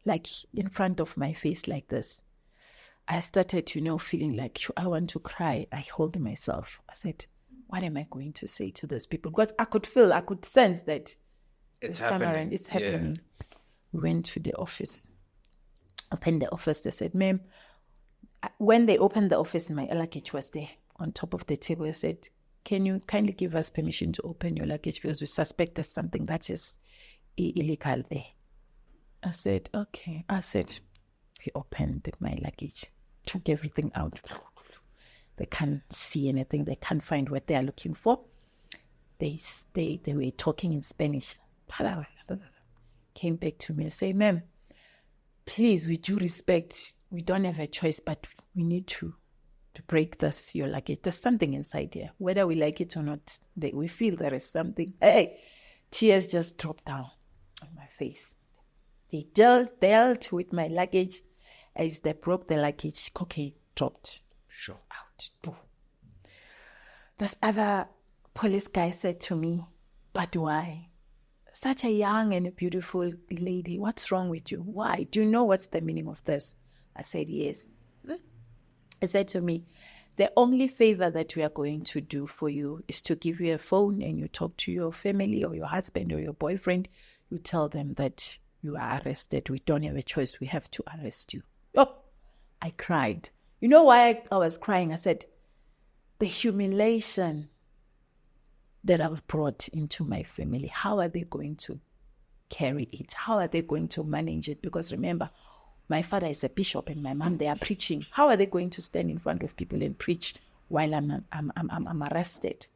like in front of my face like this. I started, feeling like I want to cry. I hold myself. I said, what am I going to say to these people? Because I could sense that it's happening. It's happening. Yeah. We went to the office. Opened the office. They said, ma'am, when they opened the office, my luggage was there on top of the table. They said, can you kindly give us permission to open your luggage because we suspect there's something that is illegal there. I said, okay. He opened my luggage, took everything out. They can't see anything. They can't find what they are looking for. They were talking in Spanish. Came back to me and said, ma'am, please, with due respect, we don't have a choice, but we need to break your luggage. There's something inside here. Whether we like it or not, we feel there is something. Hey, tears just dropped down on my face. They dealt with my luggage. As they broke the luggage, cocaine dropped. Sure. Out. Boom. This other police guy said to me, but why? Such a young and a beautiful lady. What's wrong with you? Why? Do you know what's the meaning of this? I said, yes. He said to me, the only favor that we are going to do for you is to give you a phone and you talk to your family or your husband or your boyfriend. You tell them that you are arrested. We don't have a choice. We have to arrest you. Oh, I cried. You know why I was crying? I said, the humiliation that I've brought into my family, how are they going to carry it? How are they going to manage it? Because remember, my father is a bishop and my mom, they are preaching. How are they going to stand in front of people and preach while I'm arrested?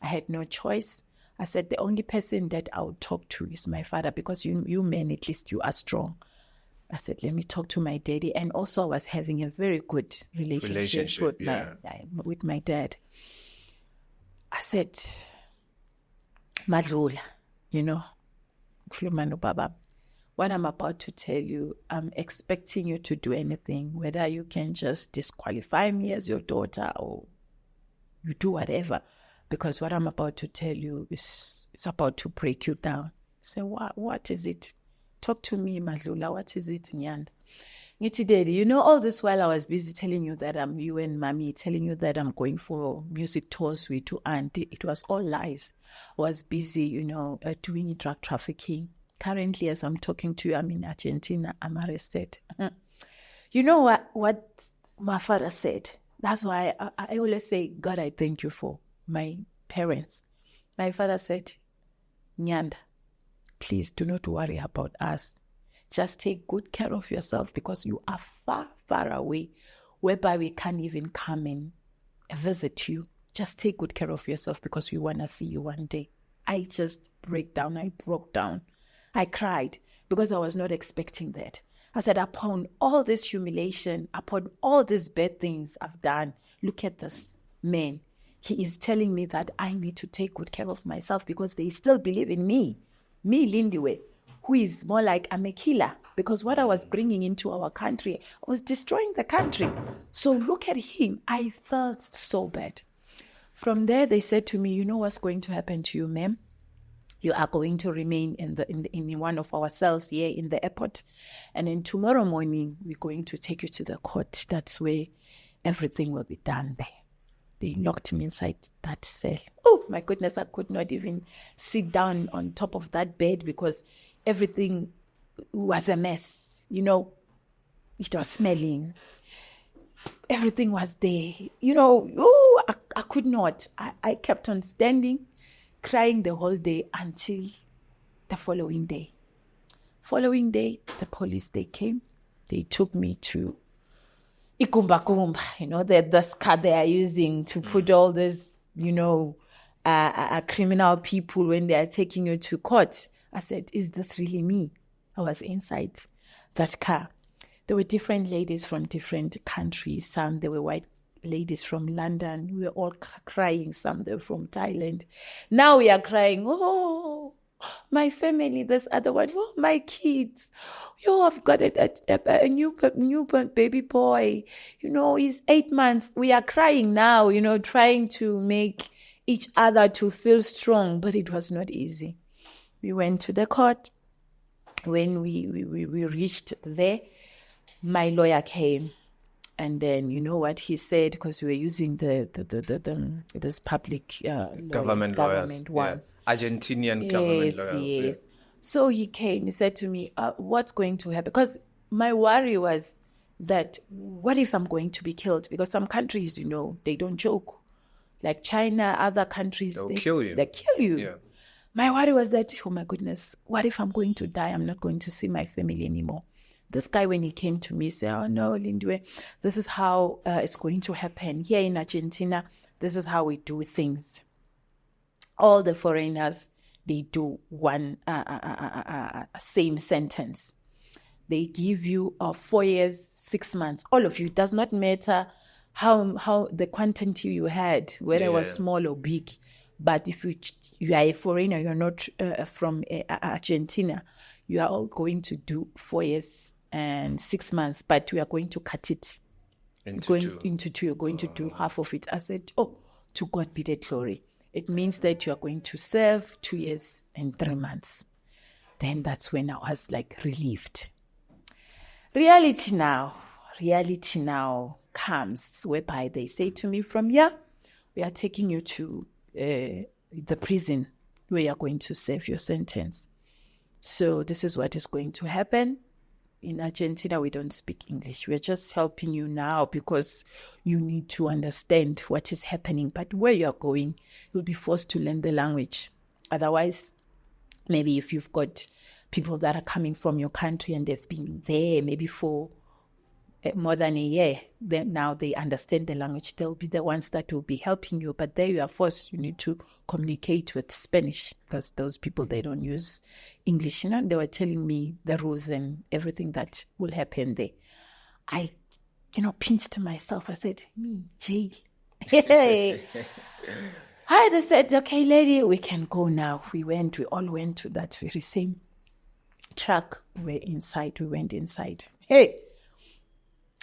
I had no choice. I said, the only person that I would talk to is my father because you men, at least you are strong. I said, let me talk to my daddy. And also I was having a very good relationship with my dad. I said, Madlula, Baba, what I'm about to tell you, I'm expecting you to do anything, whether you can just disqualify me as your daughter or you do whatever. because what I'm about to tell you is about to break you down. I said, what is it? Talk to me, Madlula. What is it, Nyanda? Ngithi, Daddy, you know, all this while I was busy telling you that you and Mommy, telling you that I'm going for music tours with you, Auntie. It was all lies. I was busy, you know, doing drug trafficking. Currently, as I'm talking to you, I'm in Argentina. I'm arrested. You know what my father said? That's why I always say, God, I thank you for my parents. My father said, Nyanda, please do not worry about us. Just take good care of yourself, because you are far, far away, whereby we can't even come and visit you. Just take good care of yourself, because we want to see you one day. I just broke down. I cried because I was not expecting that. I said, upon all this humiliation, upon all these bad things I've done, look at this man. He is telling me that I need to take good care of myself, because they still believe in me, Lindiwe, who is more like I'm a killer, because what I was bringing into our country, I was destroying the country. So look at him. I felt so bad. From there, they said to me, you know what's going to happen to you, ma'am? You are going to remain in one of our cells here in the airport. And then tomorrow morning, we're going to take you to the court. That's where everything will be done there. They locked me inside that cell. Oh, my goodness, I could not even sit down on top of that bed, because everything was a mess. You know, it was smelling. Everything was there. You know, I could not. I kept on standing, crying the whole day until the following day. Following day, the police, they came. They took me to Ikumba, you know, the car they are using to put all this, you know, criminal people when they are taking you to court. I said, is this really me? I was inside that car. There were different ladies from different countries. Some, they were white ladies from London. We were all crying. Some, they were from Thailand. Now we are crying, oh, my family, this other one, oh, my kids. Yo, I've got a newborn baby boy. You know, he's 8 months. We are crying now, you know, trying to make each other to feel strong, but it was not easy. We went to the court. When we reached there, my lawyer came, and then you know what he said, because we were using this public government lawyers, ones. Yeah. Argentinian government lawyers. Yes. Yeah. So he came. He said to me, "What's going to happen?" Because my worry was that what if I'm going to be killed? Because some countries, you know, they don't joke. Like China, other countries, they kill you. They kill you. Yeah. My worry was that, oh my goodness, what if I'm going to die? I'm not going to see my family anymore. This guy, when he came to me, said, oh no, Lindiwe, this is how it's going to happen. Here in Argentina, this is how we do things. All the foreigners, they do one same sentence. They give you 4 years, 6 months. All of you. It does not matter how the quantity you had, whether it was small or big. But if you are a foreigner, you're not from Argentina, you are all going to do 4 years and 6 months, but we are going to cut it into two. You're going to do half of it. I said, oh, to God be the glory. It means that you are going to serve 2 years and 3 months. Then that's when I was like relieved. Reality now comes, whereby they say to me, from here, we are taking you to the prison where you're going to serve your sentence. So this is what is going to happen. In Argentina, we don't speak English. We're just helping you now because you need to understand what is happening. But where you're going, you'll be forced to learn the language. Otherwise, maybe if you've got people that are coming from your country and they've been there maybe for more than a year, then now they understand the language. They'll be the ones that will be helping you. But there you are forced, you need to communicate with Spanish because those people, they don't use English. You know, they were telling me the rules and everything that will happen there. I, pinched myself. I said, me, jail. Hey. I said, okay, lady, we can go now. We all went to that very same truck. We went inside. Hey.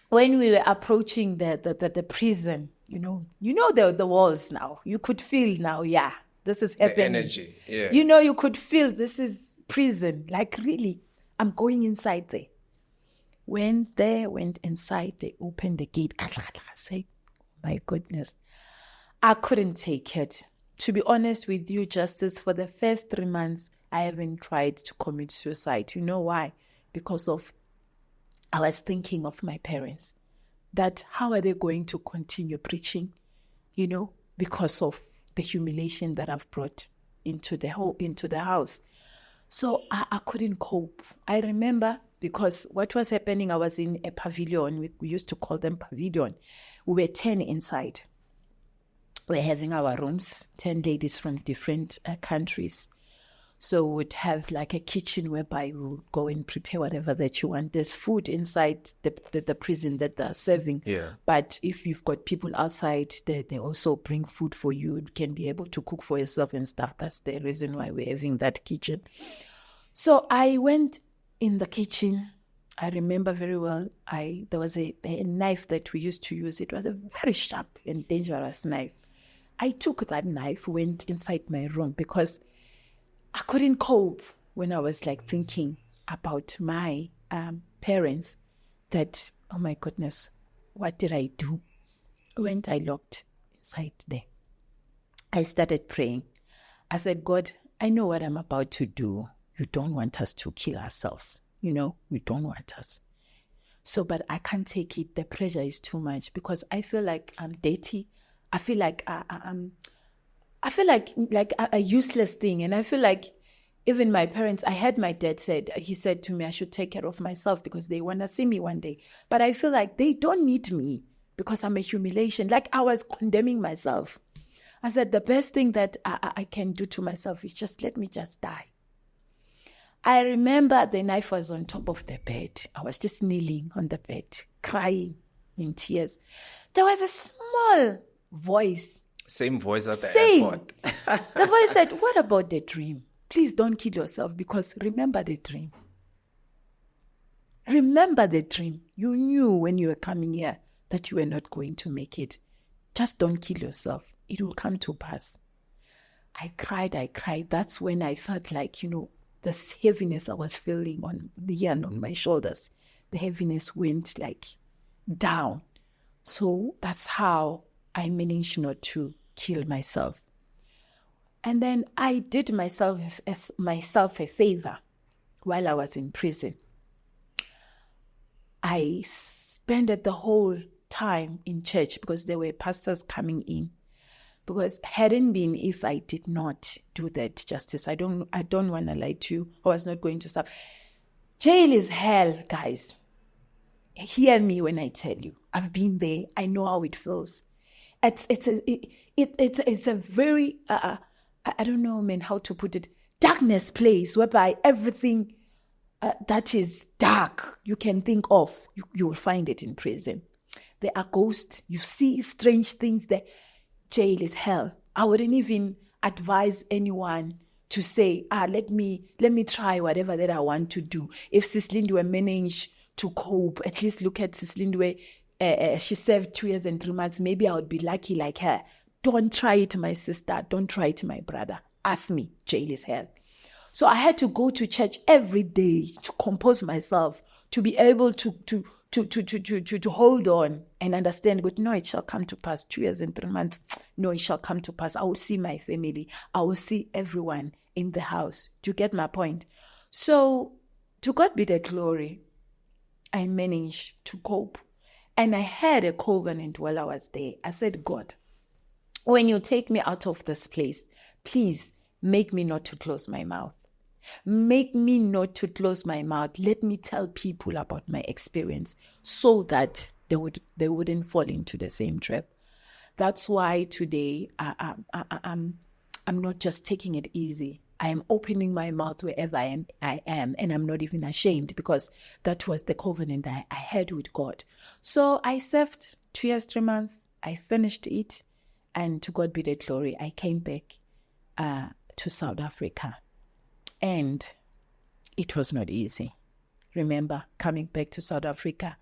When we were approaching the prison, you know the walls now. You could feel now, yeah, this is happening. The energy, yeah. You know, you could feel this is prison. Like, really, I'm going inside there. Went inside, they opened the gate. I said, my goodness, I couldn't take it. To be honest with you, Justice, for the first 3 months, I haven't tried to commit suicide. You know why? Because I was thinking of my parents, that how are they going to continue preaching, you know, because of the humiliation that I've brought into the house. So I couldn't cope. I remember, because what was happening, I was in a pavilion. We used to call them pavilion. We were 10 inside. We're having our rooms, 10 ladies from different countries. So we would have like a kitchen whereby we would go and prepare whatever that you want. There's food inside the prison that they're serving. Yeah. But if you've got people outside, they also bring food for you. You can be able to cook for yourself and stuff. That's the reason why we're having that kitchen. So I went in the kitchen. I remember very well, there was a knife that we used to use. It was a very sharp and dangerous knife. I took that knife, went inside my room, because I couldn't cope when I was like thinking about my parents, that, oh my goodness, what did I do? When I locked inside there, I started praying. I said, God, I know what I'm about to do. You don't want us to kill ourselves. You know, you don't want us. So, but I can't take it. The pressure is too much, because I feel like I'm dirty. I feel like I feel like a useless thing. And I feel like even my parents, I heard my dad he said to me, I should take care of myself because they want to see me one day. But I feel like they don't need me because I'm a humiliation. Like, I was condemning myself. I said, the best thing that I can do to myself is just let me just die. I remember the knife was on top of the bed. I was just kneeling on the bed, crying in tears. There was a small voice. Same voice at the airport. The voice said, what about the dream? Please don't kill yourself, because remember the dream. Remember the dream. You knew when you were coming here that you were not going to make it. Just don't kill yourself. It will come to pass. I cried. That's when I felt like, you know, this heaviness I was feeling on my shoulders, the heaviness went like down. So that's how I managed not to kill myself. And then I did myself a favor while I was in prison. I spent the whole time in church because there were pastors coming in. Because hadn't been if I did not do that, Justice, I don't want to lie to you. I was not going to stop. Jail is hell, guys. Hear me when I tell you. I've been there. I know how it feels. It's a very I don't know, man, how to put it. Darkness place whereby everything that is dark you can think of, you will find it in prison. There are ghosts. You see strange things there. Jail is hell. I wouldn't even advise anyone to say, let me try whatever that I want to do. If Sis Lindwe managed to cope, at least look at Sis Lindwe. She served 2 years and 3 months. Maybe I would be lucky like her. Don't try it, my sister. Don't try it, my brother. Ask me. Jail is hell. So I had to go to church every day to compose myself, to be able to hold on and understand, but no, it shall come to pass. 2 years and 3 months, no, it shall come to pass. I will see my family. I will see everyone in the house. Do you get my point? So to God be the glory, I managed to cope. And I had a covenant while I was there. I said, God, when you take me out of this place, please make me not to close my mouth. Make me not to close my mouth. Let me tell people about my experience so that they wouldn't fall into the same trap. That's why today I'm not just taking it easy. I am opening my mouth wherever I am, and I'm not even ashamed, because that was the covenant I had with God. So I served 2 years, 3 months. I finished it, and to God be the glory. I came back to South Africa. And it was not easy. Remember, coming back to South Africa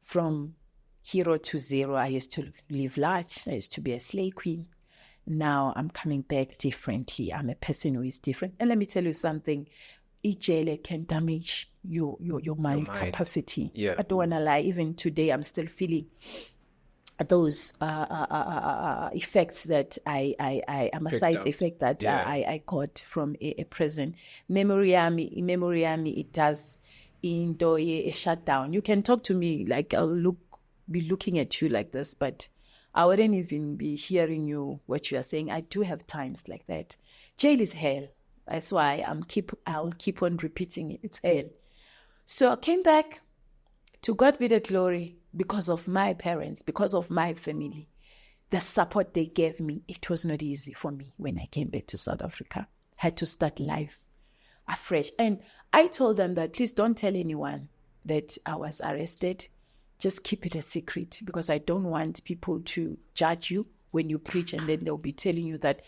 from hero to zero. I used to live large. I used to be a slay queen. Now I'm coming back differently. I'm a person who is different. And let me tell you something. Ijele can damage your mind capacity. Yeah. I don't want to lie. Even today, I'm still feeling those effects that I am a side effect that I got from a prison. Memory army, it does into a shutdown. You can talk to me like I'll be looking at you like this, but I wouldn't even be hearing you what you are saying. I do have times like that. Jail is hell. That's why I'll keep on repeating it. It's hell. So I came back. To God be the glory, because of my parents, because of my family, the support they gave me. It was not easy for me when I came back to South Africa. I had to start life afresh. And I told them that please don't tell anyone that I was arrested. Just keep it a secret, because I don't want people to judge you when you preach, and then they'll be telling you that,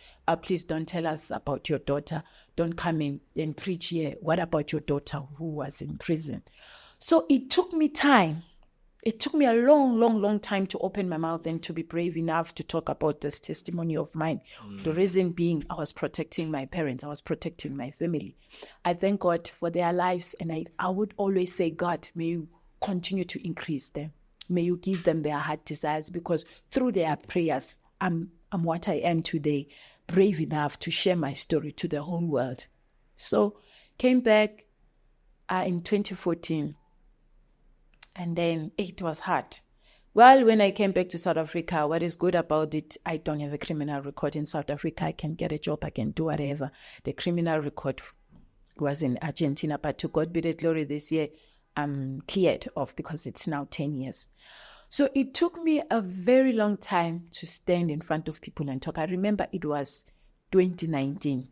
please don't tell us about your daughter. Don't come in and preach here. What about your daughter who was in prison? So it took me time. It took me a long time to open my mouth and to be brave enough to talk about this testimony of mine. The reason being, I was protecting my parents. I was protecting my family. I thank God for their lives. And I would always say, God, may you continue to increase them. May you give them their heart desires, because through their prayers, I'm what I am today, brave enough to share my story to the whole world. So came back in 2014. And then it was hard. Well, when I came back to South Africa, what is good about it, I don't have a criminal record in South Africa. I can get a job, I can do whatever. The criminal record was in Argentina, but to God be the glory, this year I'm cleared off because it's now 10 years. So it took me a very long time to stand in front of people and talk. I remember it was 2019.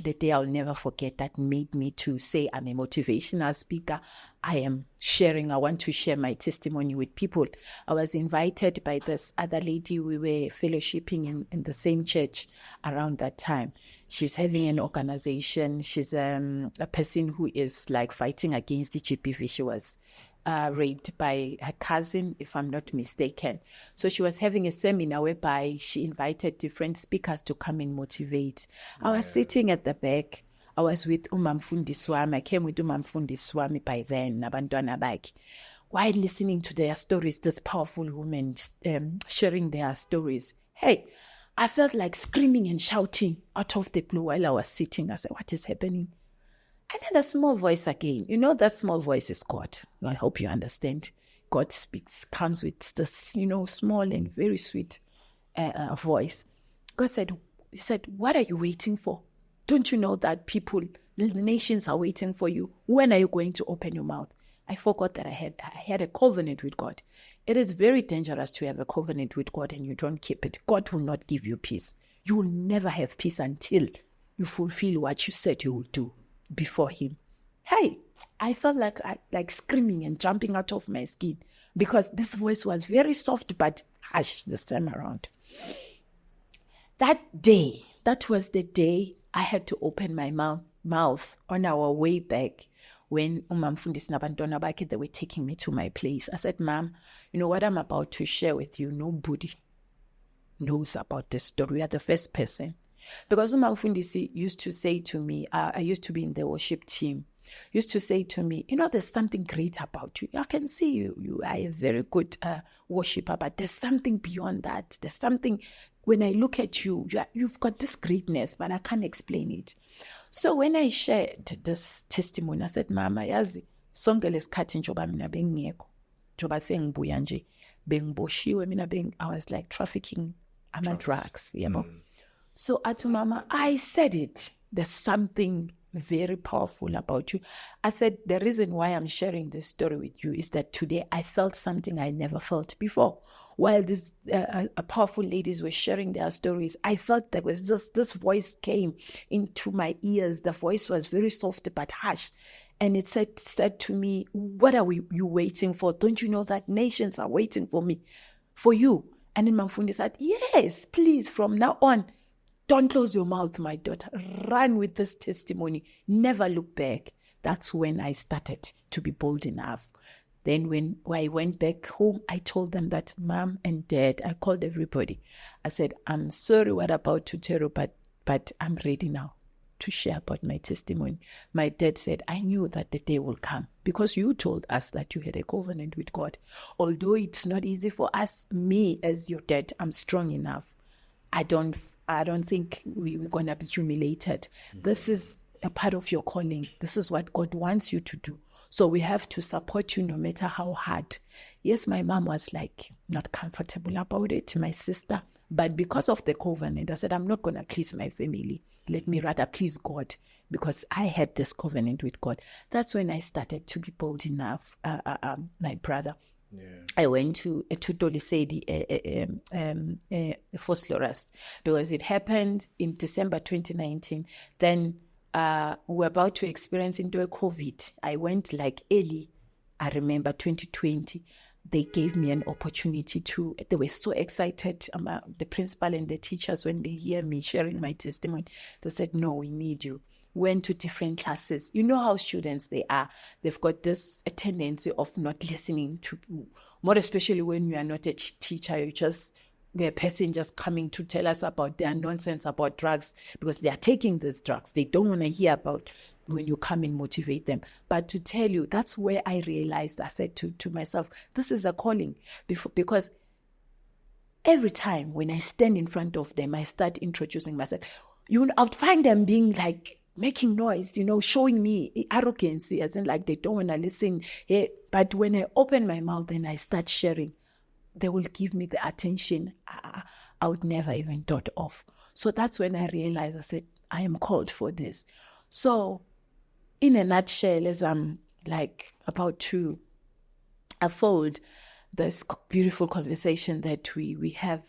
The day I'll never forget that made me to say I'm a motivational speaker. I want to share my testimony with people. I was invited by this other lady. We were fellowshipping in the same church around that time. She's having an organization. She's a person who is like fighting against the GBV. She was raped by her cousin, if I'm not mistaken. So she was having a seminar whereby she invited different speakers to come and motivate. I was sitting at the back. I was with Umamfundi Swami. I came with Umamfundi Swami by then, Nabantwana Baki. While listening to their stories, this powerful women sharing their stories, hey, I felt like screaming and shouting out of the blue while I was sitting. I said, what is happening? And then the small voice again. You know, that small voice is God. I hope you understand. God comes with this, small and very sweet voice. God said, he said, what are you waiting for? Don't you know that the nations are waiting for you? When are you going to open your mouth? I forgot that I had a covenant with God. It is very dangerous to have a covenant with God and you don't keep it. God will not give you peace. You will never have peace until you fulfill what you said you will do before him. Hey, I felt like screaming and jumping out of my skin because this voice was very soft but harsh this time around. That was the day I had to open my mouth on our way back when Umamfundisi Nabantwana Baki, they were taking me to my place. I said, Mom, you know what I'm about to share with you? Nobody knows about this story. We are the first person. Because Umamfundisi used to say to me, I used to be in the worship team, used to say to me, there's something great about you. I can see you are a very good worshiper, but there's something beyond that. There's something, when I look at you, you've got this greatness, but I can't explain it. So when I shared this testimony, I said, Mama, yazi, sonke lesikhathi njoba mina bengingekho, njoba sengibuya nje, bengiboshiwe mina I was like trafficking drugs, yabo. So Atu Mama, I said it. There's something very powerful about you. I said, the reason why I'm sharing this story with you is that today I felt something I never felt before. While these powerful ladies were sharing their stories, I felt there was this voice came into my ears. The voice was very soft but harsh. And it said to me, what are you waiting for? Don't you know that nations are waiting for you? And then Mamfundi said, yes, please, from now on, don't close your mouth, my daughter. Run with this testimony. Never look back. That's when I started to be bold enough. Then when I went back home, I told them that Mom and Dad, I called everybody. I said, I'm sorry what about to tell you, but I'm ready now to share about my testimony. My dad said, I knew that the day will come because you told us that you had a covenant with God. Although it's not easy for us, me as your dad, I'm strong enough. I don't think we're going to be humiliated. This is a part of your calling. This is what God wants you to do. So we have to support you no matter how hard. Yes, my mom was like not comfortable about it, my sister. But because of the covenant, I said, I'm not going to please my family. Let me rather please God because I had this covenant with God. That's when I started to be bold enough, my brother. Yeah. I went to Tolisedi, Phosphorus, because it happened in December 2019. Then we're about to experience into a COVID. I went like early, I remember 2020. They gave me an opportunity they were so excited, the principal and the teachers, when they hear me sharing my testimony. They said, no, we need you. Went to different classes. You know how students they are. They've got this tendency of not listening to, more especially when you are not a teacher, you're just a person just coming to tell us about their nonsense about drugs because they are taking these drugs. They don't want to hear about when you come and motivate them. But to tell you, that's where I realized, I said to myself, this is a calling. Because every time when I stand in front of them, I start introducing myself. I'll find them being like, making noise, showing me arrogance, as in like they don't want to listen. But when I open my mouth and I start sharing, they will give me the attention I would never even thought of. So that's when I realized, I said, I am called for this. So in a nutshell, as I'm like about to unfold this beautiful conversation that we have,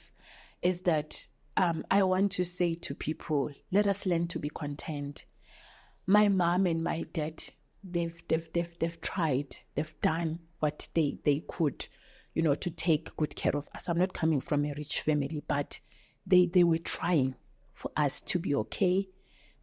is that I want to say to people, let us learn to be content. My mom and my dad, they've tried, they've done what they could, to take good care of us. I'm not coming from a rich family, but they were trying for us to be okay.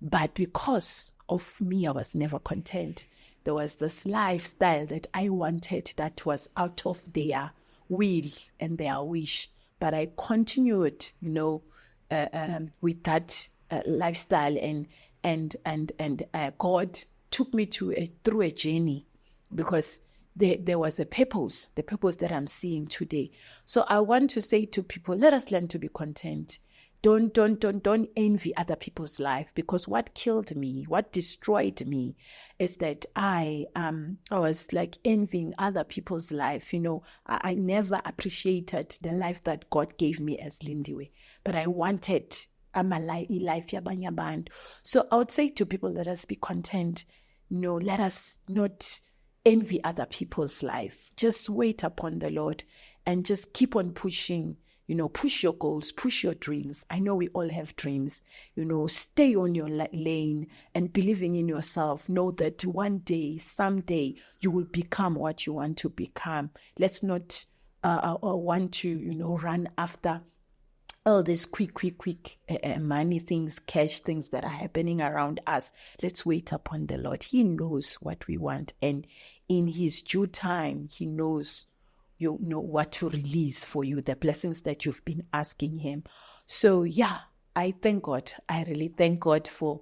But because of me, I was never content. There was this lifestyle that I wanted that was out of their will and their wish. But I continued, with that lifestyle, and God took me through a journey because there was a purpose, the purpose that I'm seeing today. So I want to say to people, let us learn to be content. Don't envy other people's life, because what killed me, what destroyed me, is that I was like envying other people's life. I never appreciated the life that God gave me as Lindiwe, but I wanted life yabanye abantu. So I would say to people, let us be content. Let us not envy other people's life. Just wait upon the Lord and just keep on pushing. Push your goals, push your dreams. I know we all have dreams. Stay on your lane and believing in yourself. Know that one day, someday, you will become what you want to become. Let's not want to, run after all these quick money things, cash things that are happening around us. Let's wait upon the Lord. He knows what we want, and in His due time, He knows what to release for you, the blessings that you've been asking Him. So I thank God. I really thank God for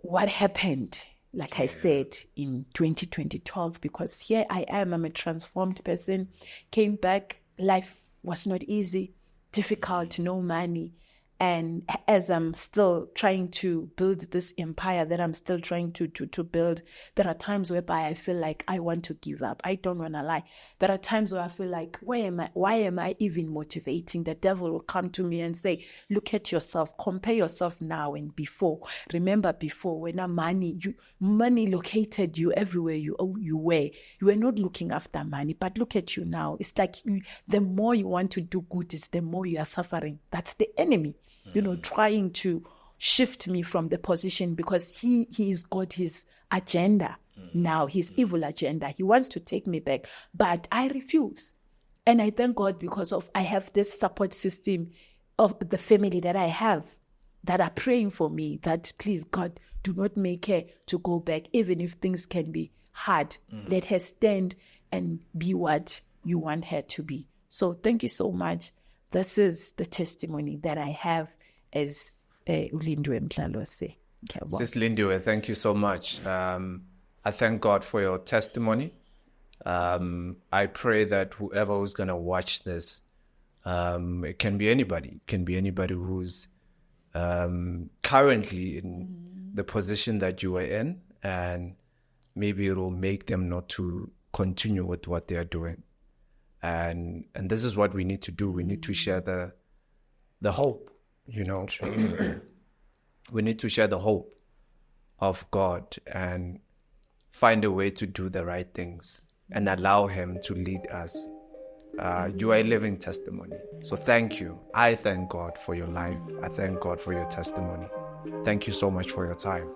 what happened, like I said, in 2012, because here I am, I'm a transformed person, came back, life was not easy, difficult, no money. And as I'm still trying to build this empire that I'm still trying to build, there are times whereby I feel like I want to give up. I don't want to lie. There are times where I feel like, why am I even motivating? The devil will come to me and say, look at yourself, compare yourself now and before. Remember before, when money located you everywhere you were. You were not looking after money, but look at you now. It's like the more you want to do good, it's the more you are suffering. That's the enemy. Trying to shift me from the position, because he's got his agenda now, his evil agenda. He wants to take me back, but I refuse. And I thank God because I have this support system of the family that I have that are praying for me, that please God, do not make her to go back, even if things can be hard. Let her stand and be what you want her to be. So thank you so much. This is the testimony that I have as Lindiwe Mhlalose. Sis Lindiwe, thank you so much. I thank God for your testimony. I pray that whoever who's going to watch this, it can be anybody. It can be anybody who's currently in the position that you are in, and maybe it will make them not to continue with what they are doing. And this is what we need to do. We need to share the hope, you know. We need to share the hope of God and find a way to do the right things and allow Him to lead us. You are a living testimony. So thank you. I thank God for your life. I thank God for your testimony. Thank you so much for your time.